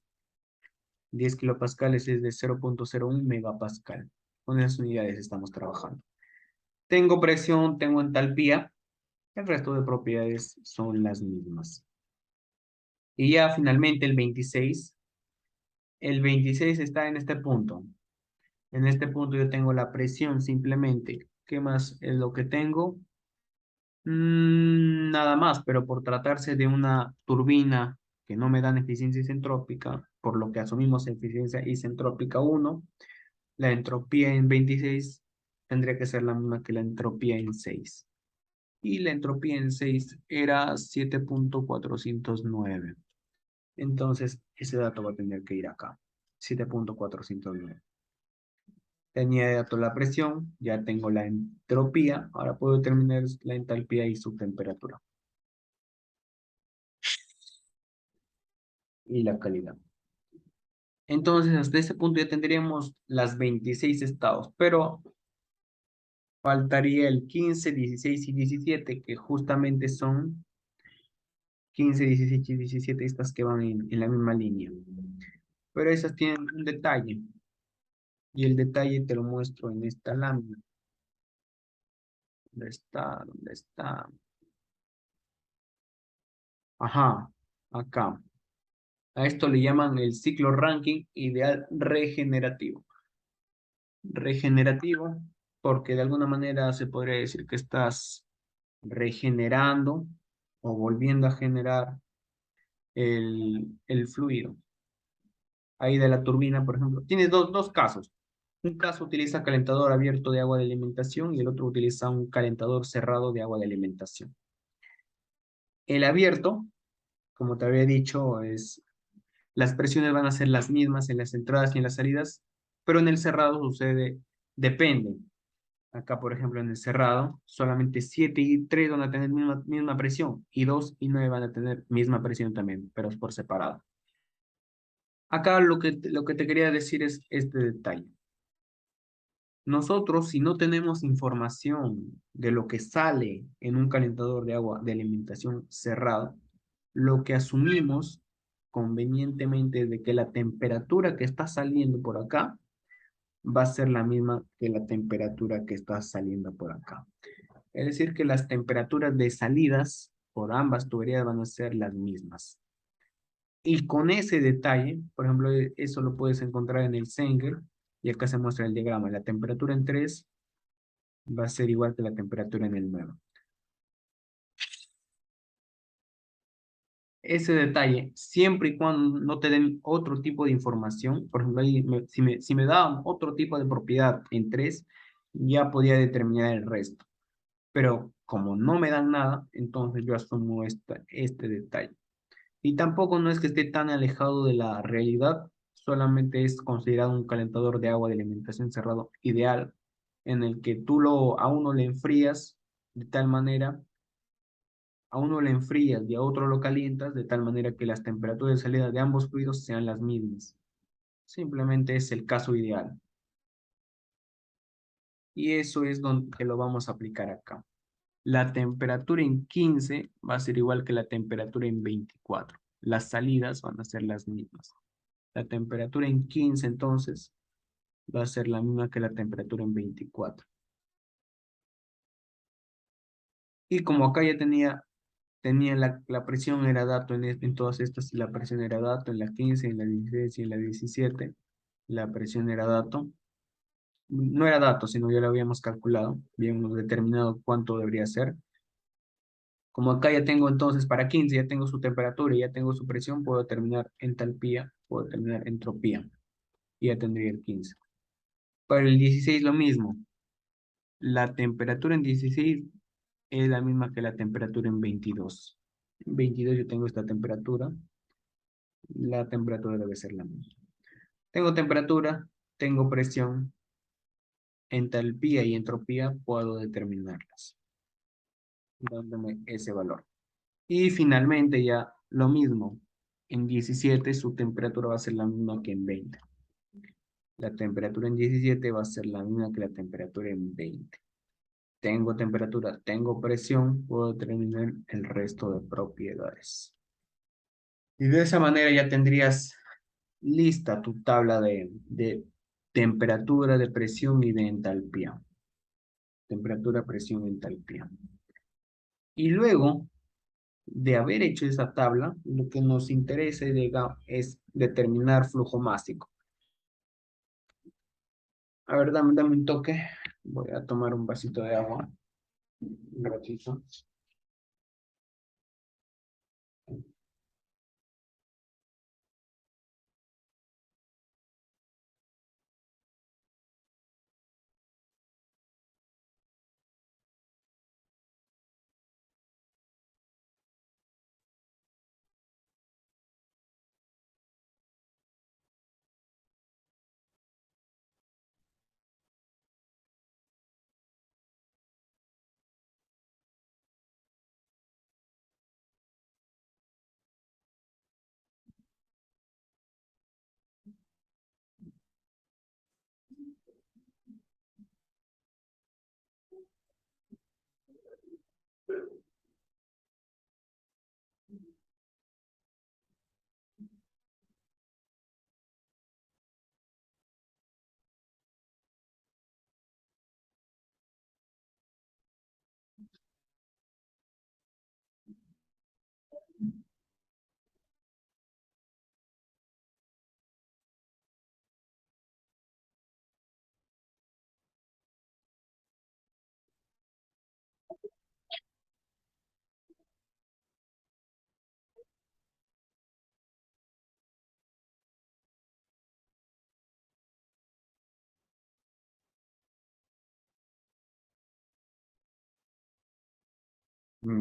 Speaker 1: 10 kilopascales es de 0,01 megapascal. Con esas unidades estamos trabajando. Tengo presión, tengo entalpía. El resto de propiedades son las mismas. Y ya finalmente el 26. El 26 está en este punto. En este punto yo tengo la presión simplemente. ¿Qué más es lo que tengo? Nada más, pero por tratarse de una turbina que no me dan eficiencia isentrópica, por lo que asumimos eficiencia isentrópica 1, la entropía en 26 tendría que ser la misma que la entropía en 6. Y la entropía en 6 era 7,409. Entonces, ese dato va a tener que ir acá. 7,409. Tenía de dato la presión, ya tengo la entropía, ahora puedo determinar la entalpía y su temperatura. Y la calidad. Entonces, hasta ese punto ya tendríamos las 26 estados, pero faltaría el 15, 16 y 17, que justamente son 15, 16 y 17 estas que van en la misma línea. Pero esas tienen un detalle, y el detalle te lo muestro en esta lámina. ¿Dónde está? ¿Dónde está? Ajá, acá. A esto le llaman el ciclo ranking ideal regenerativo. Regenerativo porque de alguna manera se podría decir que estás regenerando o volviendo a generar el fluido. Ahí de la turbina, por ejemplo. Tienes dos casos. Un caso utiliza calentador abierto de agua de alimentación y el otro utiliza un calentador cerrado de agua de alimentación. El abierto, como te había dicho, las presiones van a ser las mismas en las entradas y en las salidas, pero en el cerrado sucede, depende. Acá, por ejemplo, en el cerrado, solamente 7 y 3 van a tener misma presión y 2 y 9 van a tener misma presión también, pero es por separado. Acá lo que te quería decir es este detalle. Nosotros, si no tenemos información de lo que sale en un calentador de agua de alimentación cerrado, lo que asumimos convenientemente es de que la temperatura que está saliendo por acá va a ser la misma que la temperatura que está saliendo por acá. Es decir, que las temperaturas de salidas por ambas tuberías van a ser las mismas. Y con ese detalle, por ejemplo, eso lo puedes encontrar en el Zenger, y acá se muestra el diagrama. La temperatura en 3 va a ser igual que la temperatura en el 9. Ese detalle, siempre y cuando no te den otro tipo de información, por ejemplo, ahí si me daban otro tipo de propiedad en 3, ya podía determinar el resto. Pero como no me dan nada, entonces yo asumo este detalle. Y tampoco no es que esté tan alejado de la realidad, solamente es considerado un calentador de agua de alimentación cerrado ideal, en el que a uno le enfrías de tal manera, a uno le enfrías y a otro lo calientas de tal manera que las temperaturas de salida de ambos fluidos sean las mismas. Simplemente es el caso ideal. Y eso es donde lo vamos a aplicar acá. La temperatura en 15 va a ser igual que la temperatura en 24. Las salidas van a ser las mismas. La temperatura en 15 entonces va a ser la misma que la temperatura en 24. Y como acá ya tenía la presión era dato en todas estas, y la presión era dato en la 15, en la 16 y en la 17, la presión era dato. No era dato, sino ya lo habíamos calculado, habíamos determinado cuánto debería ser. Como acá ya tengo entonces para 15, ya tengo su temperatura y ya tengo su presión, puedo determinar entalpía, puedo determinar entropía, y ya tendría el 15. Para el 16 lo mismo, la temperatura en 16 es la misma que la temperatura en 22. En 22 yo tengo esta temperatura, la temperatura debe ser la misma. Tengo temperatura, tengo presión, entalpía y entropía, puedo determinarlas, dándome ese valor. Y finalmente ya lo mismo, en 17 su temperatura va a ser la misma que en 20. La temperatura en 17 va a ser la misma que la temperatura en 20. Tengo temperatura, tengo presión, puedo determinar el resto de propiedades. Y de esa manera ya tendrías lista tu tabla de temperatura, de presión y de entalpía. Temperatura, presión, entalpía. Y luego de haber hecho esa tabla, lo que nos interesa es determinar flujo másico. A ver, dame un toque. Voy a tomar un vasito de agua. Un ratito.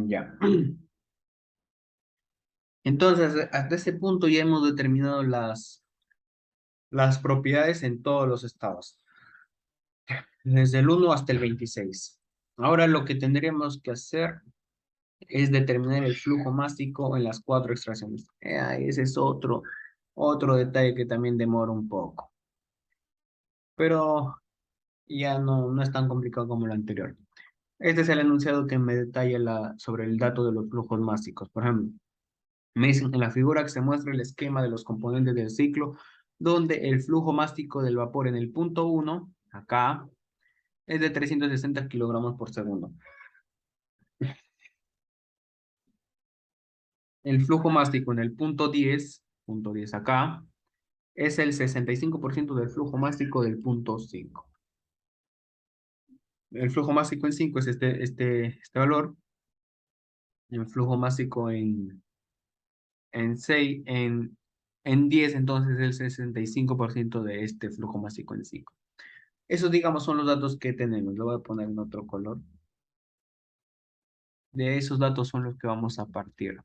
Speaker 1: Ya. Entonces, hasta ese punto ya hemos determinado las propiedades en todos los estados, desde el 1 hasta el 26. Ahora lo que tendríamos que hacer es determinar el flujo másico en las cuatro extracciones. Ese es otro detalle que también demora un poco, pero ya no es tan complicado como lo anterior. Este es el enunciado que me detalla sobre el dato de los flujos másicos. Por ejemplo, me dicen en la figura que se muestra el esquema de los componentes del ciclo, donde el flujo mástico del vapor en el punto 1, acá, es de 360 kilogramos por segundo. El flujo mástico en el punto 10 acá, es el 65% del flujo mástico del punto 5. El flujo mástico en 5 es este valor. El flujo mástico en 6, en 10 entonces el 65% de este flujo mástico en 5. Esos, digamos, son los datos que tenemos. Lo voy a poner en otro color. De esos datos son los que vamos a partir.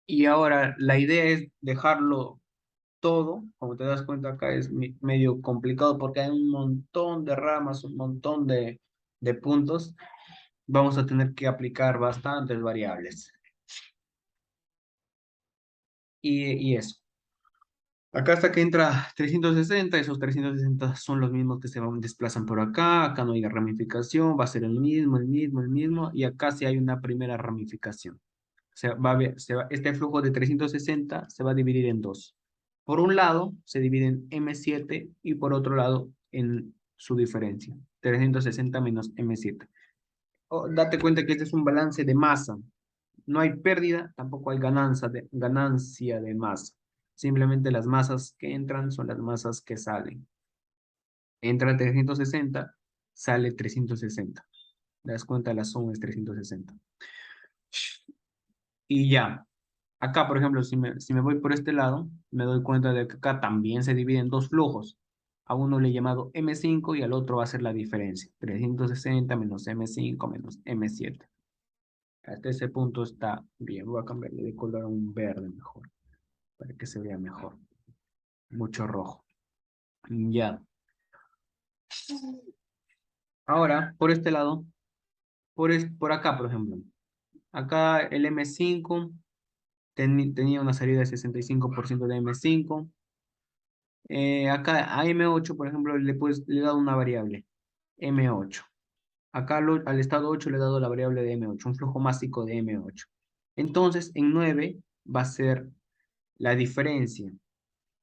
Speaker 1: Y ahora la idea es dejarlo todo. Como te das cuenta acá es medio complicado porque hay un montón de ramas, un montón de puntos. Vamos a tener que aplicar bastantes variables. Y eso. Acá hasta que entra 360, esos 360 son los mismos que desplazan por acá, acá no hay ramificación, va a ser el mismo, y acá sí hay una primera ramificación. Este flujo de 360 se va a dividir en dos. Por un lado, se divide en M7 y por otro lado, en su diferencia, 360 menos M7. Date cuenta que este es un balance de masa. No hay pérdida, tampoco hay ganancia de masa. Simplemente las masas que entran son las masas que salen. Entra 360, sale 360. ¿Te das cuenta? La suma es 360. Y ya. Acá, por ejemplo, si me voy por este lado, me doy cuenta de que acá también se divide en dos flujos. A uno le he llamado M5 y al otro va a ser la diferencia. 360 menos M5 menos M7. Hasta ese punto está bien. Voy a cambiarle de color a un verde mejor, para que se vea mejor. Mucho rojo. Ya. Ahora, por este lado, por acá, por ejemplo. Acá el M5 tenía una salida de 65% de M5. Acá a M8, por ejemplo, le he dado una variable, M8. Acá al estado 8 le he dado la variable de M8, un flujo másico de M8. Entonces, en 9 va a ser la diferencia.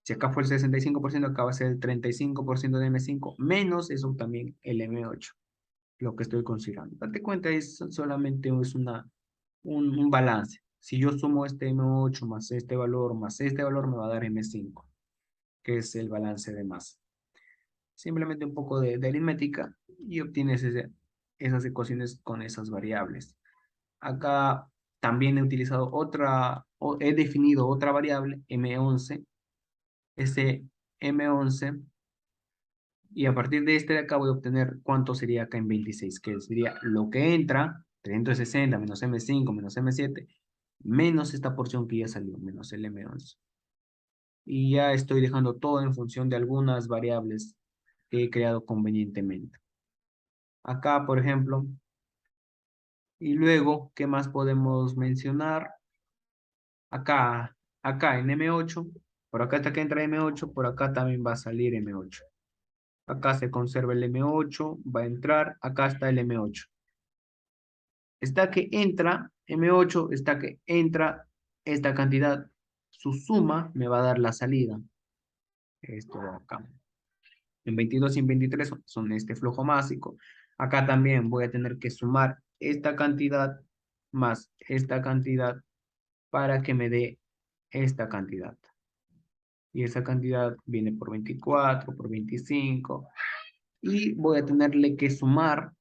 Speaker 1: Si acá fue el 65%, acá va a ser el 35% de M5, menos eso también el M8, lo que estoy considerando. Date cuenta, solamente es un balance. Si yo sumo este M8 más este valor, me va a dar M5, que es el balance de masa. Simplemente un poco de aritmética y obtienes esas ecuaciones con esas variables. Acá también he utilizado he definido otra variable, M11. Ese M11, y a partir de este de acá voy a obtener cuánto sería acá en 26, que sería lo que entra, 360 menos M5 menos M7, menos esta porción que ya salió, menos el M11. Y ya estoy dejando todo en función de algunas variables que he creado convenientemente. Acá, por ejemplo, y luego, ¿qué más podemos mencionar? Acá en M8, por acá hasta que entra M8, por acá también va a salir M8. Acá se conserva el M8, va a entrar, acá está el M8. Está que entra M8, está que entra esta cantidad. Su suma me va a dar la salida. Esto de acá. En 22 y en 23 son este flujo másico. Acá también voy a tener que sumar esta cantidad más esta cantidad para que me dé esta cantidad. Y esa cantidad viene por 24, por 25. Y voy a tenerle que sumar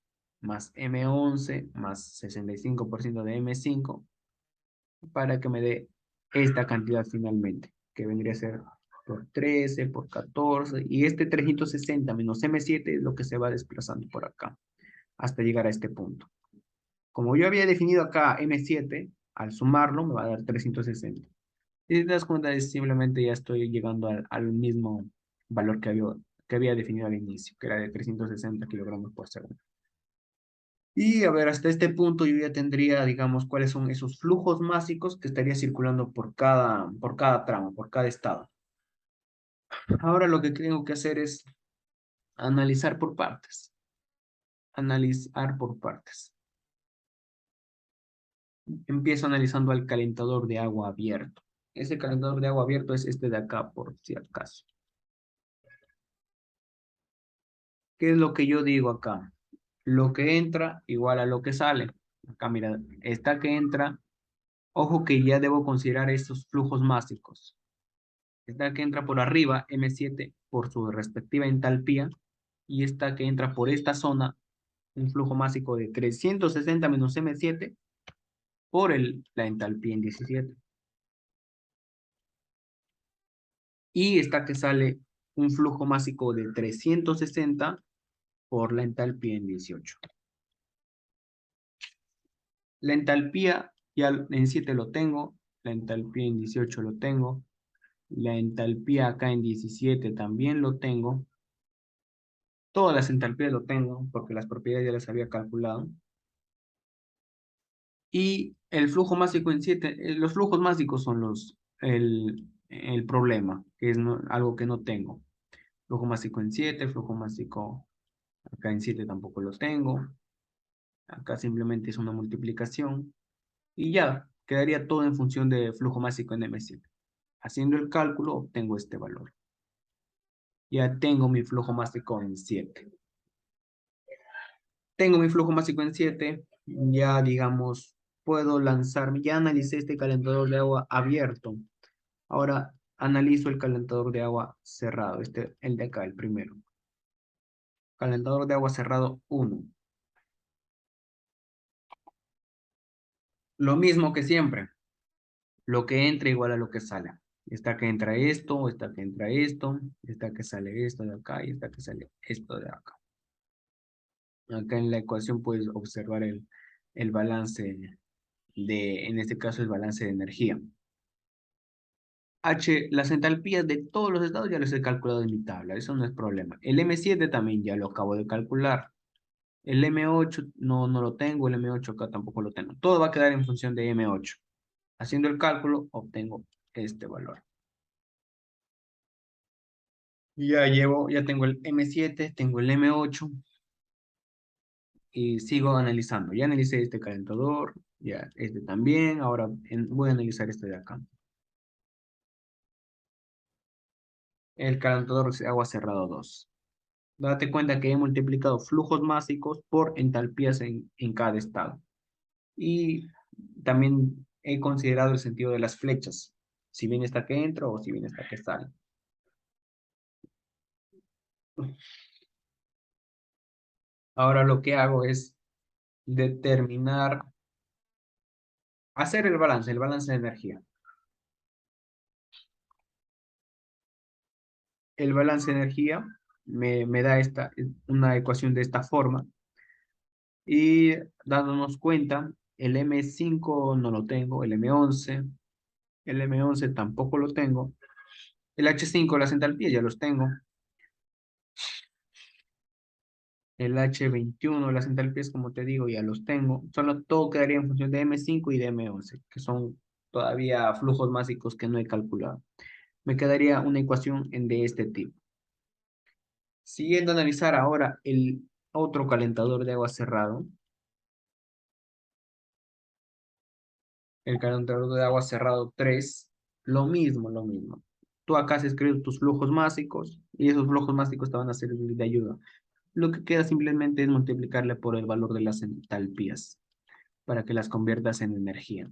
Speaker 1: más M11 más 65% de M5 para que me dé esta cantidad finalmente, que vendría a ser por 13, por 14, y este 360 menos M7 es lo que se va desplazando por acá, hasta llegar a este punto. Como yo había definido acá M7, al sumarlo me va a dar 360. Y si te das cuenta, es simplemente ya estoy llegando al mismo valor que había definido al inicio, que era de 360 kilogramos por segundo. Y a ver, hasta este punto yo ya tendría, digamos, cuáles son esos flujos másicos que estaría circulando por cada tramo, por cada estado. Ahora lo que tengo que hacer es analizar por partes. Analizar por partes. Empiezo analizando al calentador de agua abierto. Ese calentador de agua abierto es este de acá, por si acaso. ¿Qué es lo que yo digo acá? Lo que entra igual a lo que sale. Acá, mira, esta que entra, ojo que ya debo considerar estos flujos másicos. Esta que entra por arriba, M7, por su respectiva entalpía, y esta que entra por esta zona, un flujo másico de 360 menos M7 por la entalpía en 17. Y esta que sale, un flujo másico de 360 por la entalpía en 18. La entalpía ya en 7 lo tengo, la entalpía en 18 lo tengo, la entalpía acá en 17 también lo tengo, todas las entalpías lo tengo porque las propiedades ya las había calculado. Y el flujo másico en 7, los flujos másicos son el problema, que es algo que no tengo. Flujo másico en 7, flujo másico acá en 7 tampoco lo tengo. Acá simplemente es una multiplicación. Y ya, quedaría todo en función de flujo másico en M7. Haciendo el cálculo, obtengo este valor. Ya tengo mi flujo másico en 7. Tengo mi flujo másico en 7. Ya, digamos, puedo lanzarme. Ya analicé este calentador de agua abierto. Ahora analizo el calentador de agua cerrado. El de acá, el primero. Calentador de agua cerrado 1. Lo mismo que siempre. Lo que entra igual a lo que sale. Está que entra esto, está que entra esto, está que sale esto de acá y está que sale esto de acá. Acá en la ecuación puedes observar el balance en este caso, el balance de energía. Las entalpías de todos los estados ya los he calculado en mi tabla, eso no es problema. El M7 también ya lo acabo de calcular. El M8 no lo tengo, el M8 acá tampoco lo tengo. Todo va a quedar en función de M8. Haciendo el cálculo, obtengo este valor. Ya tengo el M7, tengo el M8 y sigo analizando. Ya analicé este calentador, ya este también. Ahora voy a analizar este de acá. El calentador de agua cerrado 2. Date cuenta que he multiplicado flujos másicos por entalpías en cada estado. Y también he considerado el sentido de las flechas. Si bien está que entra o si bien está que sale. Ahora lo que hago es determinar, hacer el balance de energía. El balance de energía me da una ecuación de esta forma. Y dándonos cuenta, el M5 no lo tengo, el M11 tampoco lo tengo. El H5, las entalpías ya los tengo. El H21, las entalpías, como te digo, ya los tengo. Solo todo quedaría en función de M5 y de M11, que son todavía flujos básicos que no he calculado. Me quedaría una ecuación de este tipo. Siguiendo a analizar ahora el otro calentador de agua cerrado, el calentador de agua cerrado 3, lo mismo. Tú acá has escrito tus flujos básicos y esos flujos básicos te van a servir de ayuda. Lo que queda simplemente es multiplicarle por el valor de las entalpías para que las conviertas en energía.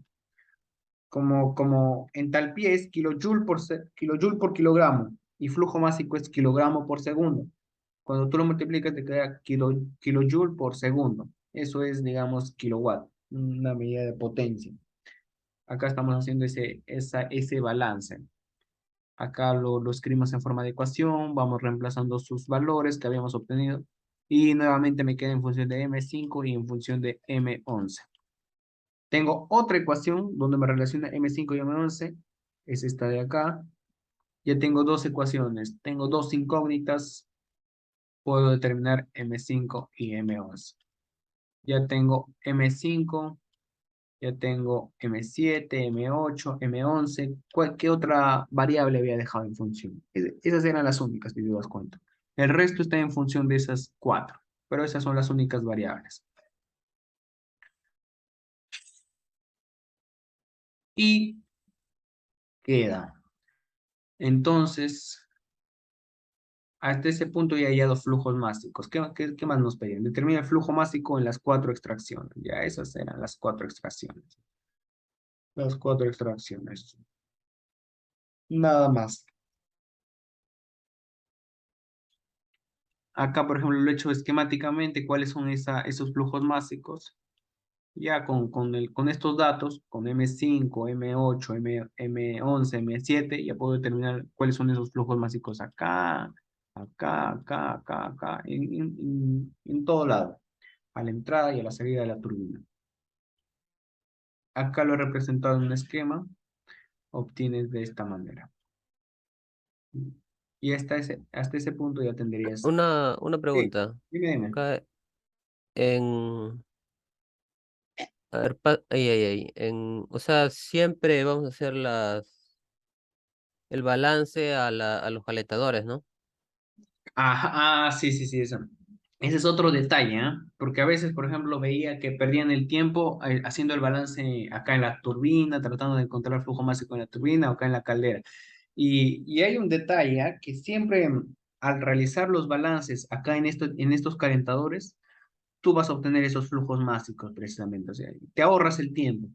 Speaker 1: Como entalpía es kilojoule por kilogramo y flujo másico es kilogramo por segundo. Cuando tú lo multiplicas te queda kilojoule por segundo. Eso es, digamos, kilowatt, una medida de potencia. Acá estamos haciendo ese balance. Acá lo escribimos en forma de ecuación, vamos reemplazando sus valores que habíamos obtenido y nuevamente me queda en función de M5 y en función de M11. Tengo otra ecuación donde me relaciona M5 y M11, es esta de acá. Ya tengo dos ecuaciones, tengo dos incógnitas, puedo determinar M5 y M11. Ya tengo M5, ya tengo M7, M8, M11. ¿Qué otra variable había dejado en función? Esas eran las únicas, si te das cuenta. El resto está en función de esas cuatro, pero esas son las únicas variables. Y queda. Entonces, hasta ese punto ya hay dos flujos másicos. ¿Qué más nos pedían? Determina el flujo másico en las cuatro extracciones. Ya esas eran las cuatro extracciones. Las cuatro extracciones. Nada más. Acá, por ejemplo, lo he hecho esquemáticamente, cuáles son esos flujos másicos. Ya con estos datos, con M5, M8, M11, M7, ya puedo determinar cuáles son esos flujos másicos acá, en todo lado, a la entrada y a la salida de la turbina. Acá lo he representado en un esquema, obtienes de esta manera. Y hasta ese punto ya tendrías.
Speaker 2: Una
Speaker 1: Sí,
Speaker 2: pregunta.
Speaker 1: dime.
Speaker 2: Acá en, a ver, o sea, siempre vamos a hacer el balance a los calentadores, ¿no?
Speaker 1: Ajá, sí, sí, sí, eso. Ese es otro detalle, ¿ah? Porque a veces, por ejemplo, veía que perdían el tiempo haciendo el balance acá en la turbina, tratando de encontrar el flujo máximo en la turbina o acá en la caldera. Y hay un detalle, ¿ah? Que siempre al realizar los balances acá en estos calentadores, tú vas a obtener esos flujos máximos precisamente. O sea, te ahorras el tiempo.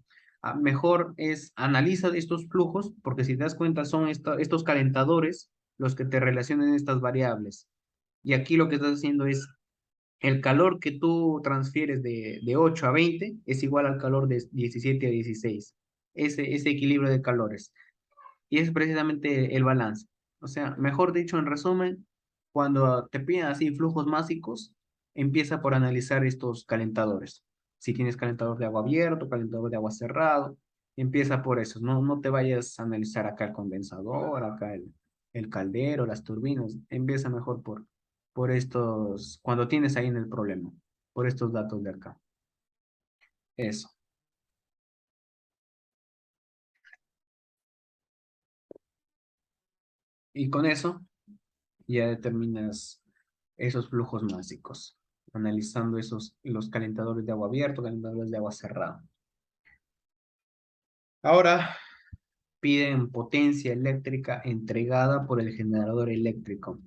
Speaker 1: Mejor es analiza estos flujos, porque si te das cuenta, son estos calentadores los que te relacionan estas variables. Y aquí lo que estás haciendo es el calor que tú transfieres de 8 a 20 es igual al calor de 17 a 16. Ese equilibrio de calores. Y es precisamente el balance. O sea, mejor dicho, en resumen, cuando te piden así flujos máxicos, empieza por analizar estos calentadores. Si tienes calentador de agua abierto, calentador de agua cerrado, empieza por eso. No, no te vayas a analizar acá el condensador, acá el caldero, las turbinas. Empieza mejor por estos, cuando tienes ahí en el problema, por estos datos de acá. Eso. Y con eso ya determinas esos flujos máxicos, analizando los calentadores de agua abierto, calentadores de agua cerrada. Ahora piden potencia eléctrica entregada por el generador eléctrico.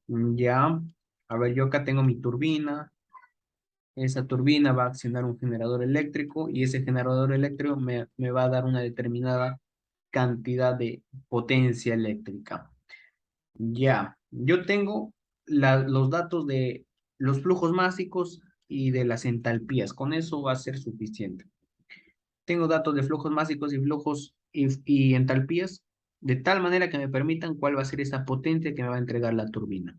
Speaker 1: Ya, a ver, yo acá tengo mi turbina, esa turbina va a accionar un generador eléctrico y ese generador eléctrico me va a dar una determinada cantidad de potencia eléctrica. Ya, yo tengo los datos de los flujos máxicos y de las entalpías. Con eso va a ser suficiente. Tengo datos de flujos máxicos y flujos y entalpías de tal manera que me permitan cuál va a ser esa potencia que me va a entregar la turbina.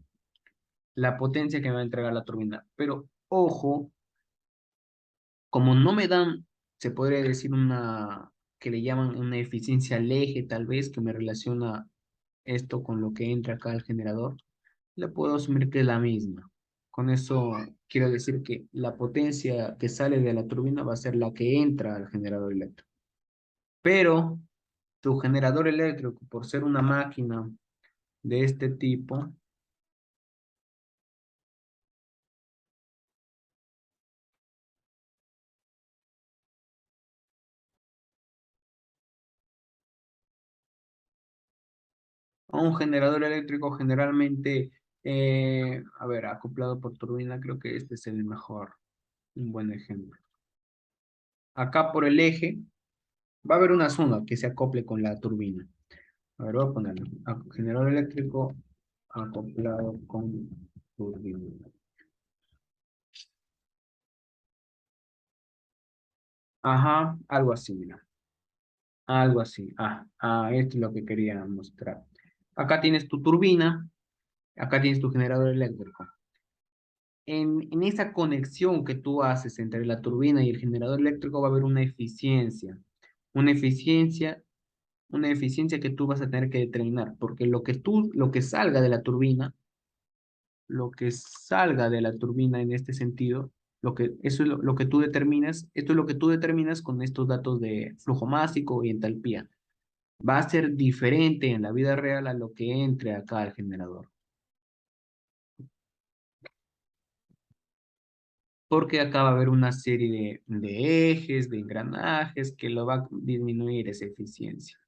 Speaker 1: La potencia que me va a entregar la turbina. Pero ojo, como no me dan, se podría decir que le llaman una eficiencia al eje, tal vez, que me relaciona esto con lo que entra acá al generador le puedo asumir que es la misma. Con eso quiero decir que la potencia que sale de la turbina va a ser la que entra al generador eléctrico. Pero tu generador eléctrico, por ser una máquina de este tipo, a un generador eléctrico generalmente, a ver, acoplado por turbina, creo que este es el mejor, un buen ejemplo. Acá por el eje va a haber una zona que se acople con la turbina. A ver, voy a ponerlo. Generador eléctrico acoplado con turbina. Ajá, algo así, mira. Algo así. Esto es lo que quería mostrar. Acá tienes tu turbina, acá tienes tu generador eléctrico. En esa conexión que tú haces entre la turbina y el generador eléctrico va a haber una eficiencia. Una eficiencia, una eficiencia que tú vas a tener que determinar, porque lo que salga de la turbina lo que salga de la turbina en este sentido, eso es lo que tú determinas, esto es lo que tú determinas con estos datos de flujo másico y entalpía. Va a ser diferente en la vida real a lo que entre acá al generador. Porque acá va a haber una serie de ejes, de engranajes que lo va a disminuir esa eficiencia.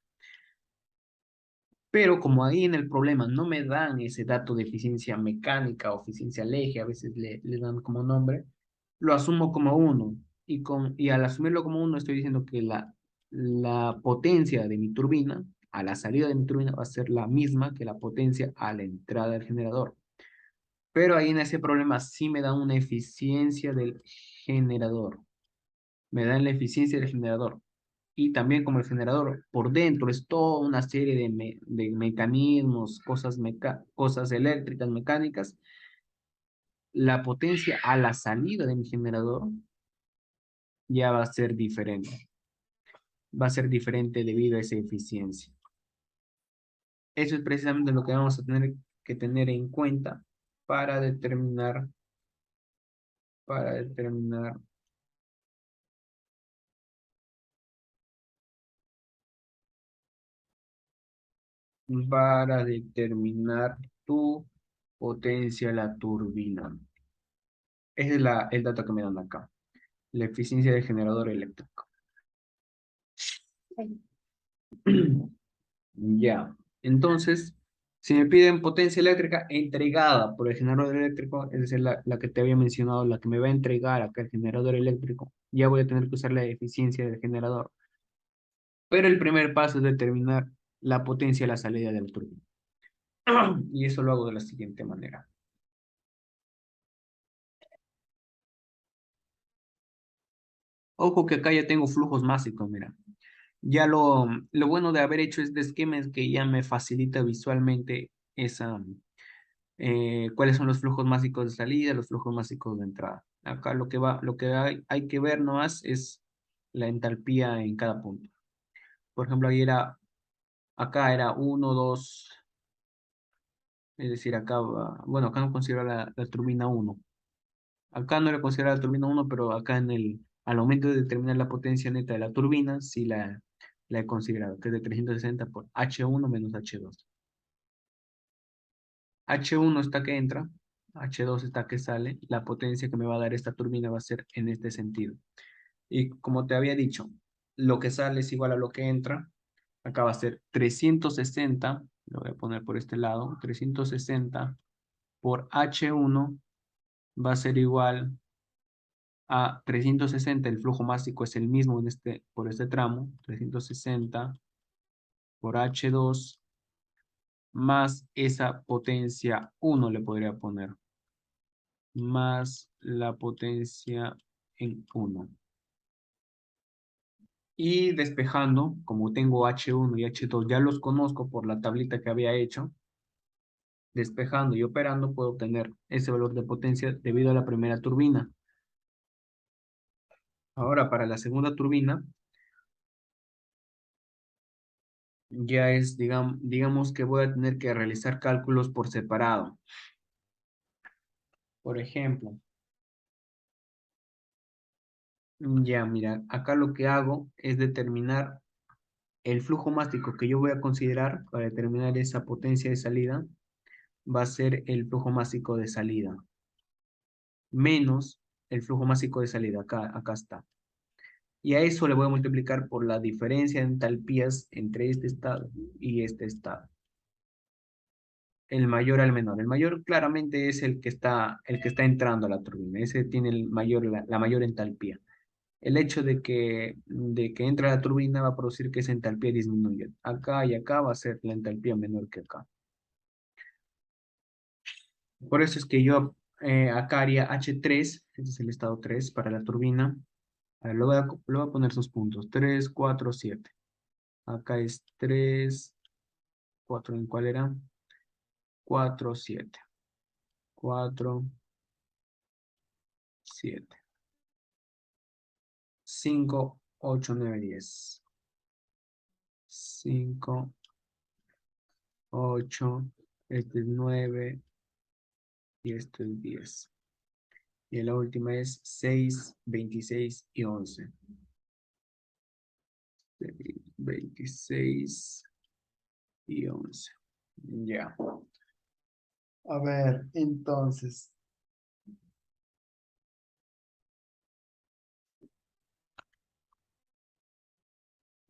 Speaker 1: Pero como ahí en el problema no me dan ese dato de eficiencia mecánica o eficiencia al eje, a veces le dan como nombre, lo asumo como uno. Y al asumirlo como uno estoy diciendo que la potencia de mi turbina, a la salida de mi turbina, va a ser la misma que la potencia a la entrada del generador. Pero ahí en ese problema sí me da una eficiencia del generador. Me dan la eficiencia del generador y también como el generador por dentro es toda una serie de mecanismos, cosas eléctricas, mecánicas, la potencia a la salida de mi generador ya va a ser diferente. Va a ser diferente debido a esa eficiencia. Eso es precisamente lo que vamos a tener que tener en cuenta para determinar, para determinar para determinar tu potencia de la turbina. Ese es el dato que me dan acá. La eficiencia del generador eléctrico. Ya. Entonces, si me piden potencia eléctrica entregada por el generador eléctrico, es decir, la que te había mencionado, la que me va a entregar acá el generador eléctrico, ya voy a tener que usar la eficiencia del generador. Pero el primer paso es determinar la potencia de la salida del turbina. Y eso lo hago de la siguiente manera. Ojo que acá ya tengo flujos másicos, mira. Ya lo bueno de haber hecho este esquema es que ya me facilita visualmente cuáles son los flujos másicos de salida, los flujos másicos de entrada. Acá lo que hay que ver nomás es la entalpía en cada punto. Por ejemplo, acá era uno 2 es decir, bueno, acá no considero la turbina uno. Acá no le considero la turbina uno, pero acá al momento de determinar la potencia neta de la turbina, sí la he considerado, que es de 360 por H1 menos H2. H1 está que entra, H2 está que sale, la potencia que me va a dar esta turbina va a ser en este sentido. Y como te había dicho, lo que sale es igual a lo que entra, acá va a ser 360, lo voy a poner por este lado, 360 por H1 va a ser igual a 360, el flujo másico es el mismo por este tramo, 360 por H2 más esa potencia 1 le podría poner, más la potencia en 1. Y despejando, como tengo H1 y H2, ya los conozco por la tablita que había hecho, despejando y operando puedo obtener ese valor de potencia debido a la primera turbina. Ahora para la segunda turbina, ya es, digamos que voy a tener que realizar cálculos por separado. Por ejemplo, ya mira, acá lo que hago es determinar el flujo mástico que yo voy a considerar para determinar esa potencia de salida, va a ser el flujo mástico de salida, menos el flujo mástico de salida, acá está. Y a eso le voy a multiplicar por la diferencia de entalpías entre este estado y este estado. El mayor al menor. El mayor claramente es el que está entrando a la turbina. Ese tiene la mayor entalpía. El hecho de que entra a la turbina va a producir que esa entalpía disminuya. Acá y acá va a ser la entalpía menor que acá. Por eso es que yo acá haría H3, este es el estado 3 para la turbina. A ver, le voy a poner sus puntos. 3, 4, 7. Acá es 3, 4, ¿en cuál era? 4, 7. 4, 7. 5, 8, 9, 10. 5, 8, este es 9 y esto es 10. Y la última es 6, 26 y 11. 26 y 11. Ya. A ver, entonces,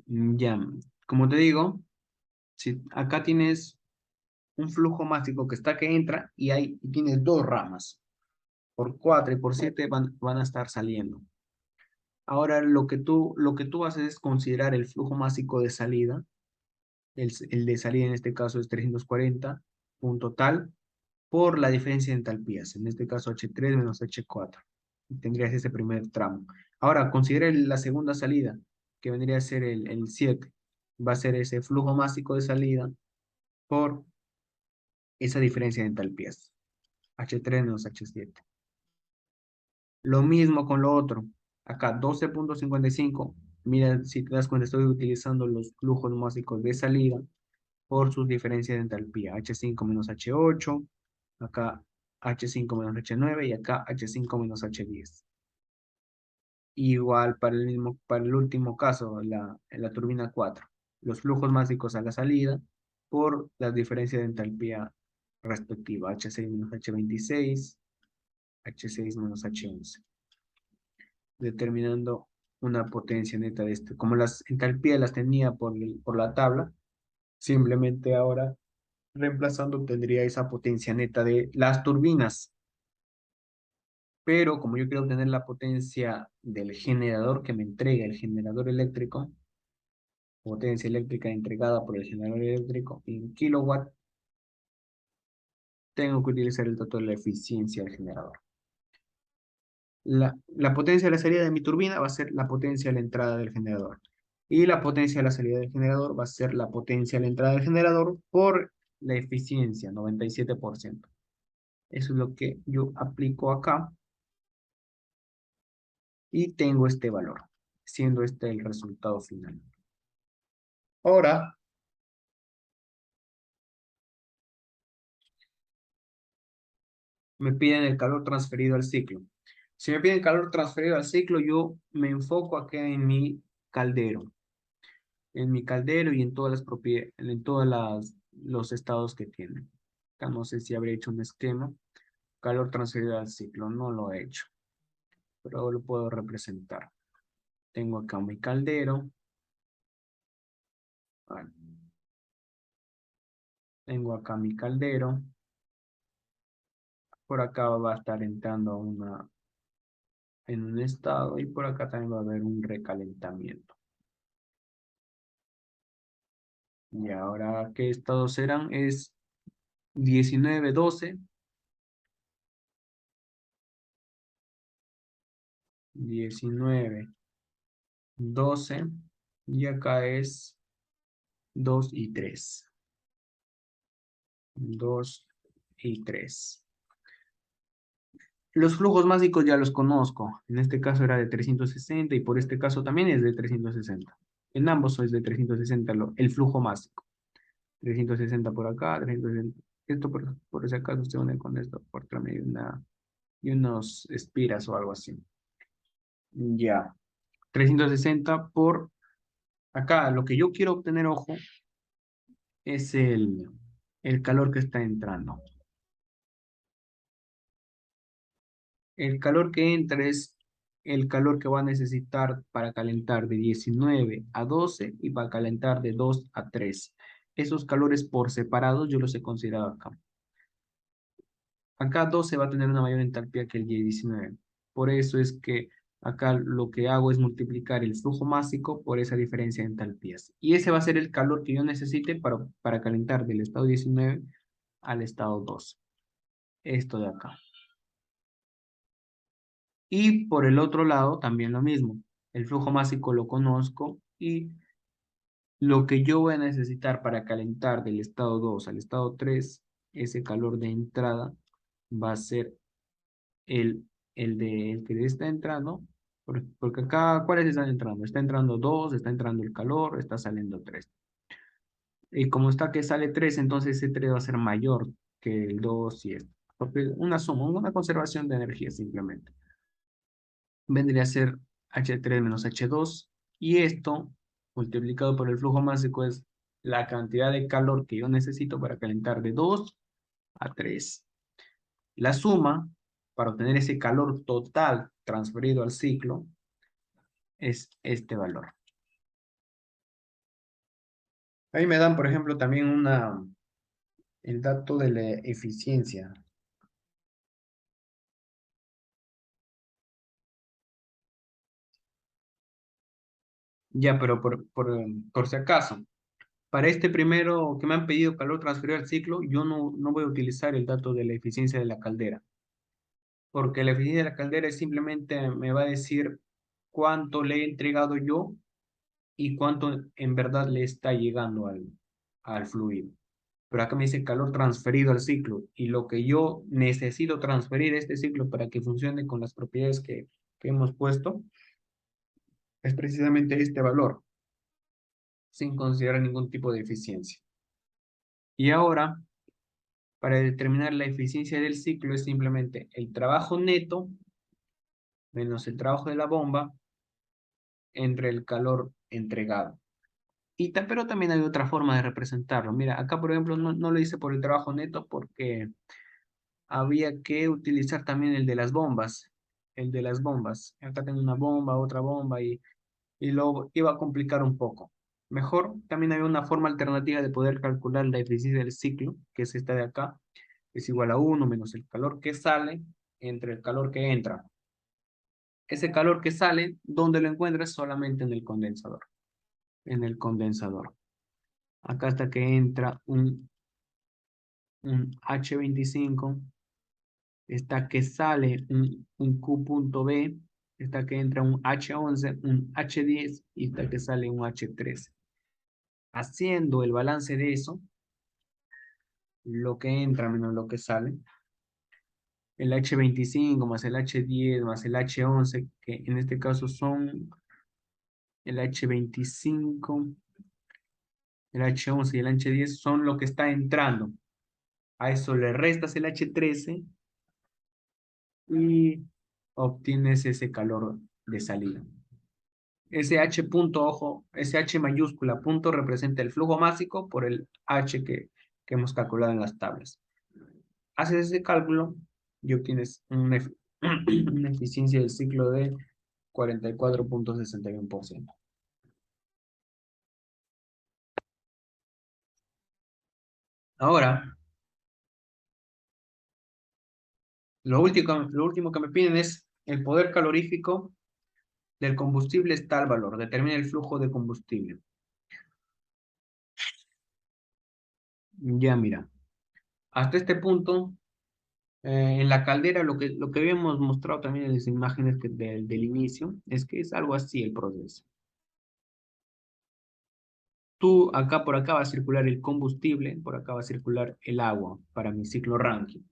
Speaker 1: ya, como te digo, si acá tienes un flujo másico que está que entra y tienes dos ramas, por 4 y por 7 van a estar saliendo. Ahora lo que tú haces es considerar el flujo másico de salida, el de salida en este caso es 340, punto tal, por la diferencia de entalpías, en este caso H3 menos H4. Tendrías ese primer tramo. Ahora, considera la segunda salida, que vendría a ser el 7. Va a ser ese flujo másico de salida por esa diferencia de entalpías. H3 menos H7. Lo mismo con lo otro. Acá 12.55. Mira, si te das cuenta, estoy utilizando los flujos másicos de salida por sus diferencias de entalpía. H5 menos H8. Acá H5 menos H9 y acá H5 menos H10. Igual para el último caso, en la turbina 4. Los flujos másicos a la salida por la diferencia de entalpía respectiva, H6 menos H26, H6 menos H11, determinando una potencia neta de este. Como las entalpías las tenía por la tabla, simplemente ahora reemplazando obtendría esa potencia neta de las turbinas. Pero como yo quiero obtener la potencia del generador que me entrega el generador eléctrico, potencia eléctrica entregada por el generador eléctrico en kilowatt, tengo que utilizar el dato de la eficiencia del generador. La potencia de la salida de mi turbina va a ser la potencia de la entrada del generador. Y la potencia de la salida del generador va a ser la potencia de la entrada del generador por la eficiencia, 97%. Eso es lo que yo aplico acá y tengo este valor, siendo este el resultado final. Ahora, me piden el calor transferido al ciclo. Si me piden calor transferido al ciclo, yo me enfoco acá en mi caldero y en todas las propiedades, en todos los estados que tiene. Acá no sé si habré hecho un esquema. Calor transferido al ciclo, no lo he hecho, pero lo puedo representar. Tengo acá mi caldero. Vale. Tengo acá mi caldero. Por acá va a estar entrando en un estado y por acá también va a haber un recalentamiento. Y ahora, ¿qué estados serán? Es 19, 12, 19, 12 y acá es 2 y 3. 2 y 3. Los flujos básicos ya los conozco. En este caso era de 360 y por este caso también es de 360. En ambos es de 360 el flujo básico. 360 por acá, 360. Esto por ese caso se une con esto por medio de y unos espiras o algo así. Ya. 360 por acá. Lo que yo quiero obtener, ojo, es el calor que está entrando. El calor que entra es el calor que va a necesitar para calentar de 19 a 12 y para calentar de 2 a 3. Esos calores por separados yo los he considerado acá. Acá 12 va a tener una mayor entalpía que el 19. Por eso es que acá lo que hago es multiplicar el flujo másico por esa diferencia de entalpías. Y ese va a ser el calor que yo necesite para calentar del estado 19 al estado 12. Esto de acá. Y por el otro lado, también lo mismo. El flujo másico lo conozco y lo que yo voy a necesitar para calentar del estado 2 al estado 3, ese calor de entrada va a ser el, el que está entrando, porque acá, ¿cuáles están entrando? Está entrando 2, está entrando el calor, está saliendo 3. Y como está que sale 3, entonces ese 3 va a ser mayor que el 2 y esto. Porque una suma, una conservación de energía simplemente. Vendría a ser H3 menos H2 y esto multiplicado por el flujo másico es la cantidad de calor que yo necesito para calentar de 2 a 3. La suma para obtener ese calor total transferido al ciclo es este valor. Ahí me dan, por ejemplo, también el dato de la eficiencia. Ya, pero por si acaso, para este primero que me han pedido calor transferido al ciclo, yo no voy a utilizar el dato de la eficiencia de la caldera, porque la eficiencia de la caldera simplemente me va a decir cuánto le he entregado yo y cuánto en verdad le está llegando al fluido. Pero acá me dice calor transferido al ciclo y lo que yo necesito transferir a este ciclo para que funcione con las propiedades que hemos puesto es precisamente este valor, sin considerar ningún tipo de eficiencia. Y ahora, para determinar la eficiencia del ciclo es simplemente el trabajo neto menos el trabajo de la bomba entre el calor entregado. Pero también hay otra forma de representarlo. Mira, acá por ejemplo no lo hice por el trabajo neto porque había que utilizar también el de las bombas. El de las bombas. Acá tengo una bomba, otra bomba y lo iba a complicar un poco. Mejor, también había una forma alternativa de poder calcular la eficiencia del ciclo, que es esta de acá, es igual a uno menos el calor que sale entre el calor que entra. Ese calor que sale, ¿dónde lo encuentras? Solamente en el condensador. En el condensador. Acá hasta que entra un H25, está que sale un Q.B, está que entra un H11, un H10 y está que sale un H13. Haciendo el balance de eso, lo que entra menos lo que sale, el H25 más el H10 más el H11, que en este caso son el H25, el H11 y el H10 son lo que está entrando. A eso le restas el H13 y obtienes ese calor de salida. Ese H punto, ojo, ese H mayúscula punto representa el flujo másico por el H que hemos calculado en las tablas. Haces ese cálculo y obtienes una eficiencia del ciclo de 44,61%. Ahora, lo último que me piden es el poder calorífico del combustible está al valor, determina el flujo de combustible. Ya mira, hasta este punto, en la caldera lo que habíamos mostrado también en las imágenes del inicio es que es algo así el proceso. Tú acá por acá va a circular el combustible, por acá va a circular el agua para mi ciclo Rankine.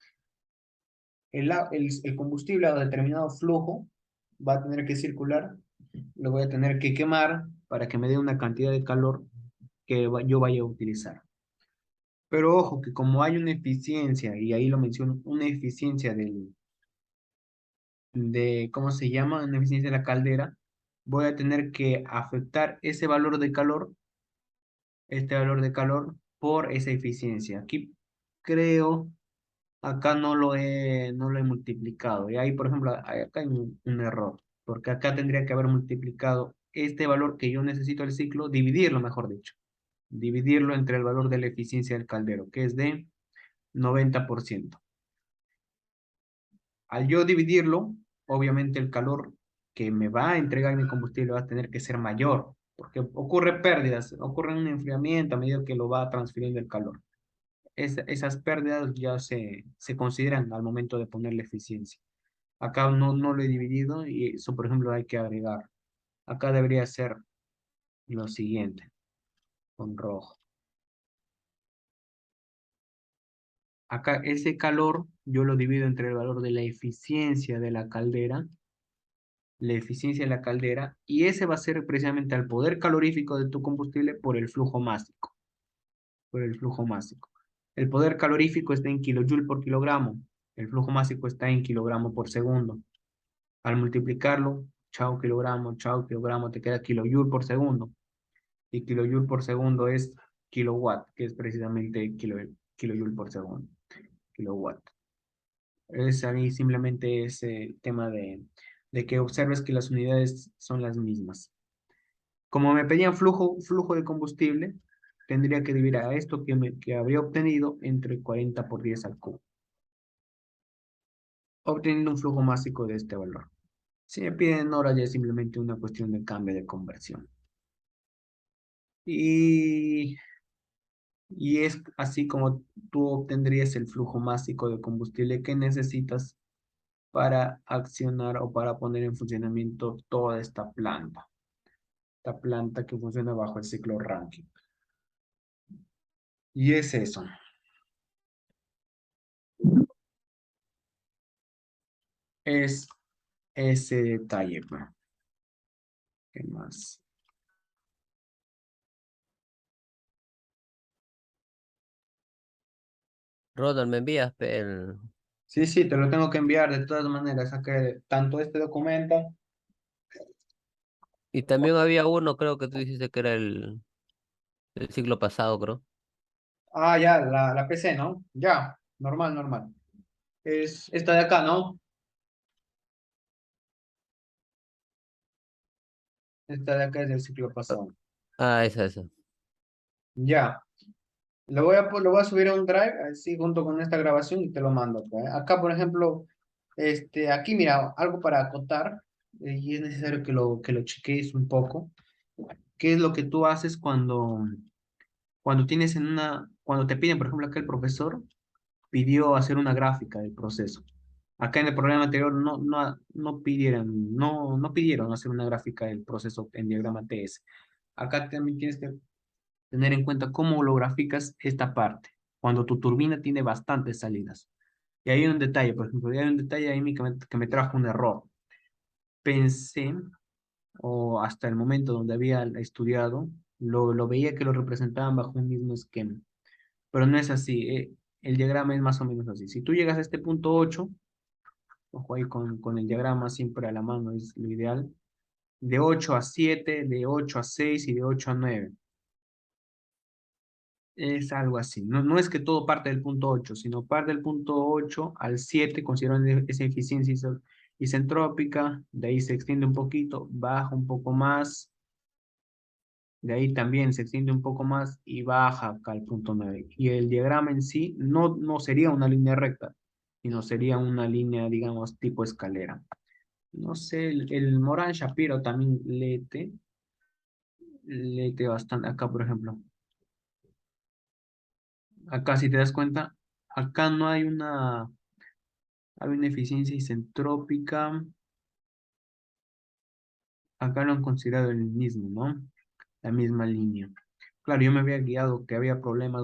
Speaker 1: El combustible a determinado flujo va a tener que circular, lo voy a tener que quemar para que me dé una cantidad de calor que yo vaya a utilizar. Pero ojo que como hay una eficiencia, y ahí lo menciono, una eficiencia ¿cómo se llama? Una eficiencia de la caldera, voy a tener que afectar ese valor de calor, este valor de calor, por esa eficiencia. Aquí creo, acá no lo he multiplicado. Y ahí, por ejemplo, acá hay un error, porque acá tendría que haber multiplicado este valor que yo necesito del ciclo, dividirlo, mejor dicho, dividirlo entre el valor de la eficiencia del caldero, que es de 90%. Al yo dividirlo, obviamente el calor que me va a entregar mi combustible va a tener que ser mayor, porque ocurre pérdidas, ocurre un enfriamiento a medida que lo va transfiriendo el calor. Esas pérdidas ya se consideran al momento de poner la eficiencia. Acá no lo he dividido y eso, por ejemplo, hay que agregar. Acá debería ser lo siguiente, con rojo. Acá ese calor yo lo divido entre el valor de la eficiencia de la eficiencia de la caldera, y ese va a ser precisamente el poder calorífico de tu combustible por el flujo másico, por el flujo másico. El poder calorífico está en kilojoule por kilogramo, el flujo másico está en kilogramo por segundo. Al multiplicarlo, chao kilogramo, te queda kilojoule por segundo, y kilojoule por segundo es kilowatt, que es precisamente kilojoule por segundo, kilowatt. Es ahí simplemente ese tema de que observes que las unidades son las mismas. Como me pedían flujo de combustible, tendría que dividir a esto que habría obtenido entre 40 por 10 al cubo, obteniendo un flujo másico de este valor. Si me piden horas, ya es simplemente una cuestión de cambio de conversión. Y, y es así como tú obtendrías el flujo másico de combustible que necesitas para accionar o para poner en funcionamiento toda esta planta que funciona bajo el ciclo Rankine. Y es eso, es ese detalle, pues. ¿Qué más?
Speaker 2: Ronald, me envías
Speaker 1: Sí, sí, te lo tengo que enviar de todas maneras, a que tanto este documento,
Speaker 2: Y también había uno, creo que tú dijiste que era el siglo pasado, creo.
Speaker 1: Ah, ya, la PC, ¿no? Ya, normal, normal. Es esta de acá, ¿no? Esta de acá es del ciclo
Speaker 2: Ah,
Speaker 1: pasado.
Speaker 2: esa.
Speaker 1: Ya. Lo voy a subir a un drive, así junto con esta grabación y te lo mando, pues. Acá, por ejemplo, aquí mira, algo para acotar, y es necesario que lo cheques un poco. ¿Qué es lo que tú haces cuando tienes cuando te piden, por ejemplo, acá el profesor pidió hacer una gráfica del proceso? Acá en el programa anterior no pidieron hacer una gráfica del proceso en diagrama TS. Acá también tienes que tener en cuenta cómo lo graficas esta parte, cuando tu turbina tiene bastantes salidas. Y hay un detalle, por ejemplo, hay un detalle ahí que me trajo un error. Pensé, o hasta el momento donde había estudiado, lo veía que lo representaban bajo un mismo esquema, pero no es así. El diagrama es más o menos así. Si tú llegas a este punto 8, ojo ahí con el diagrama siempre a la mano es lo ideal, de 8 a 7, de 8 a 6 y de 8 a 9. Es algo así. No es que todo parte del punto 8, sino parte del punto 8 al 7, considerando esa eficiencia isentrópica, de ahí se extiende un poquito, baja un poco más, de ahí también se extiende un poco más y baja acá al punto 9. Y el diagrama en sí no sería una línea recta, sino sería una línea, digamos, tipo escalera. No sé, el Morán Shapiro también léete bastante. Acá, por ejemplo, acá si te das cuenta, acá no hay una eficiencia isentrópica. Acá lo han considerado el mismo, ¿no? La misma línea. Claro, yo me había guiado que había problemas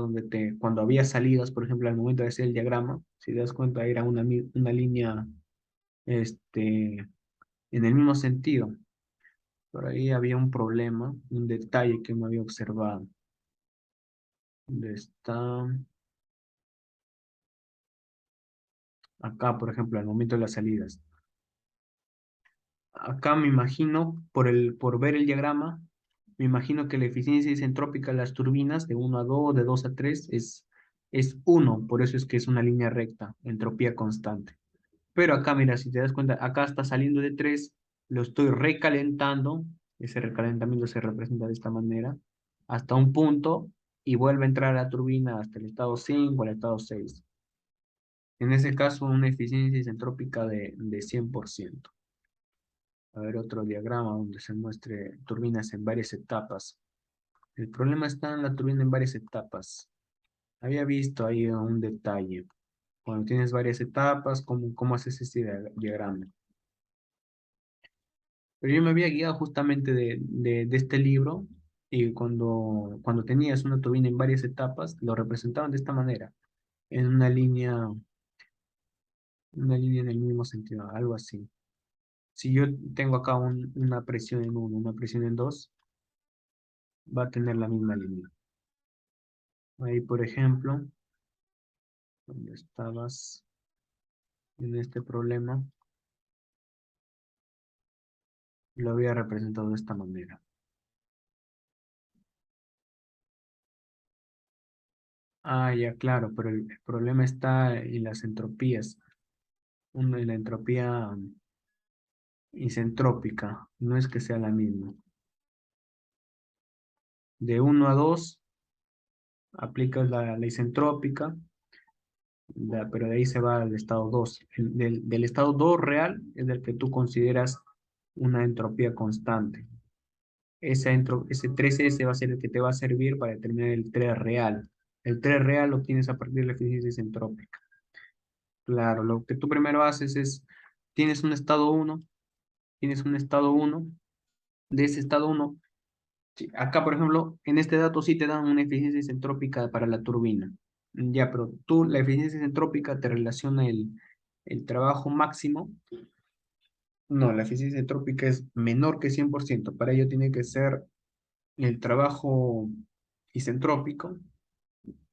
Speaker 1: cuando había salidas, por ejemplo, al momento de hacer el diagrama, si te das cuenta, era una línea, este, en el mismo sentido. Por ahí había un problema, un detalle que no había observado. ¿Dónde está? Acá, por ejemplo, al momento de las salidas. Acá me imagino, por ver el diagrama, me imagino que la eficiencia isentrópica de las turbinas de 1 a 2, de 2 a 3 es 1, por eso es que es una línea recta, entropía constante. Pero acá, mira, si te das cuenta, acá está saliendo de 3, lo estoy recalentando, ese recalentamiento se representa de esta manera, hasta un punto y vuelve a entrar a la turbina hasta el estado 5, al estado 6. En ese caso, una eficiencia isentrópica de 100%. A ver otro diagrama donde se muestre turbinas en varias etapas. El problema está en la turbina en varias etapas. Había visto ahí un detalle. Cuando tienes varias etapas, ¿cómo haces este diagrama? Pero yo me había guiado justamente de este libro y cuando tenías una turbina en varias etapas, lo representaban de esta manera, en una línea en el mismo sentido, algo así. Si yo tengo acá una presión en uno, una presión en dos, va a tener la misma línea. Ahí, por ejemplo, donde estabas en este problema, lo había representado de esta manera. Ah, ya, claro, pero el problema está en las entropías. En la entropía isentrópica, no es que sea la misma. De 1 a 2 aplicas la isentrópica, pero de ahí se va al estado 2. Del estado 2 real es del que tú consideras una entropía constante. Ese 3S va a ser el que te va a servir para determinar el 3 real. El 3 real lo obtienes a partir de la eficiencia isentrópica. Claro, lo que tú primero haces es, tienes un estado 1, tienes un estado 1, de ese estado 1, sí, acá por ejemplo, en este dato sí te dan una eficiencia isentrópica para la turbina. Ya, pero tú, la eficiencia isentrópica te relaciona el trabajo máximo. No, la eficiencia isentrópica es menor que 100%. Para ello tiene que ser el trabajo isentrópico.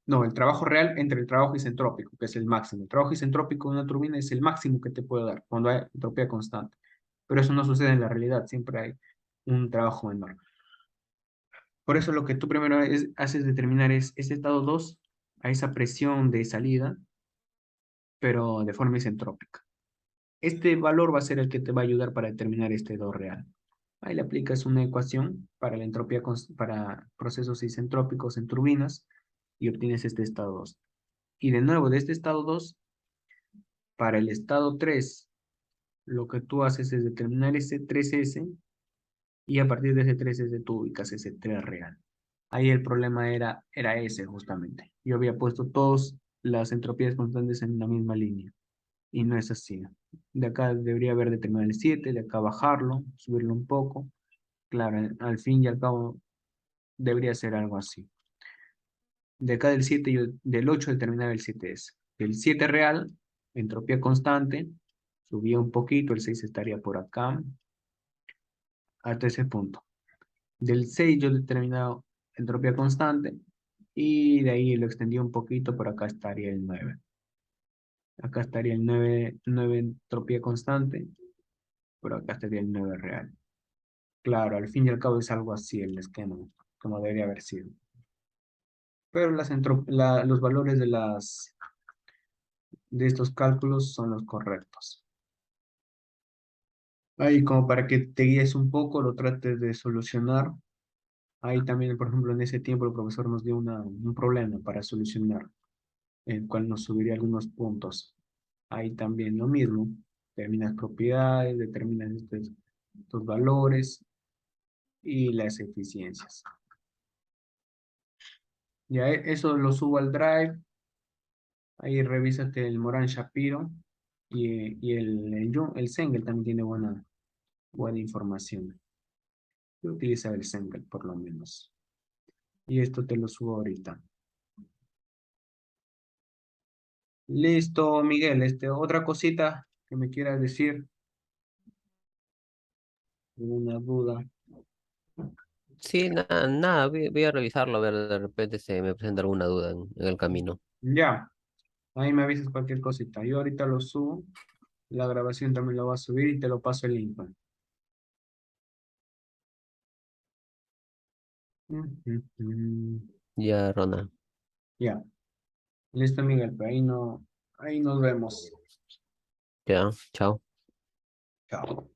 Speaker 1: No, el trabajo real entre el trabajo isentrópico, que es el máximo. El trabajo isentrópico de una turbina es el máximo que te puede dar cuando hay entropía constante. Pero eso no sucede en la realidad, siempre hay un trabajo menor. Por eso lo que tú primero haces determinar es este estado 2 a esa presión de salida, pero de forma isentrópica. Este valor va a ser el que te va a ayudar para determinar este 2 real. Ahí le aplicas una ecuación para la entropía para procesos isentrópicos en turbinas y obtienes este estado 2. Y de nuevo, de este estado 2 para el estado 3 lo que tú haces es determinar ese 3S y a partir de ese 3S tú ubicas ese 3 real. Ahí el problema era ese justamente. Yo había puesto todas las entropías constantes en la misma línea y no es así. De acá debería haber determinado el 7, de acá bajarlo, subirlo un poco. Claro, al fin y al cabo debería ser algo así. De acá del 7, del 8 determinaba el 7S. El 7 real, entropía constante, subía un poquito, el 6 estaría por acá, hasta ese punto. Del 6 yo determinaba entropía constante y de ahí lo extendí un poquito, por acá estaría el 9. Acá estaría el 9 entropía constante, por acá estaría el 9 real. Claro, al fin y al cabo es algo así el esquema, como debería haber sido. Pero los valores de estos cálculos son los correctos. Ahí como para que te guíes un poco, lo trates de solucionar. Ahí también, por ejemplo, en ese tiempo el profesor nos dio un problema para solucionar, el cual nos subiría algunos puntos. Ahí también lo mismo, determinas propiedades, determinas estos valores y las eficiencias. Ya eso lo subo al Drive, ahí revísate el Moran Shapiro y el Sengel también tiene buena información. Yo utilizo el Sengel por lo menos. Y esto te lo subo ahorita. Listo, Miguel. Otra cosita que me quieras decir, una duda.
Speaker 2: Sí, nada, voy a revisarlo, a ver, de repente se me presenta alguna duda en el camino.
Speaker 1: Ya, ahí me avisas cualquier cosita. Yo ahorita lo subo, la grabación también lo voy a subir y te lo paso el link, pues. Ujú.
Speaker 2: Ya, Ronald.
Speaker 1: Ya, listo, Miguel. Pues ahí no, ahí nos vemos.
Speaker 2: Ya, chao.
Speaker 1: Chao.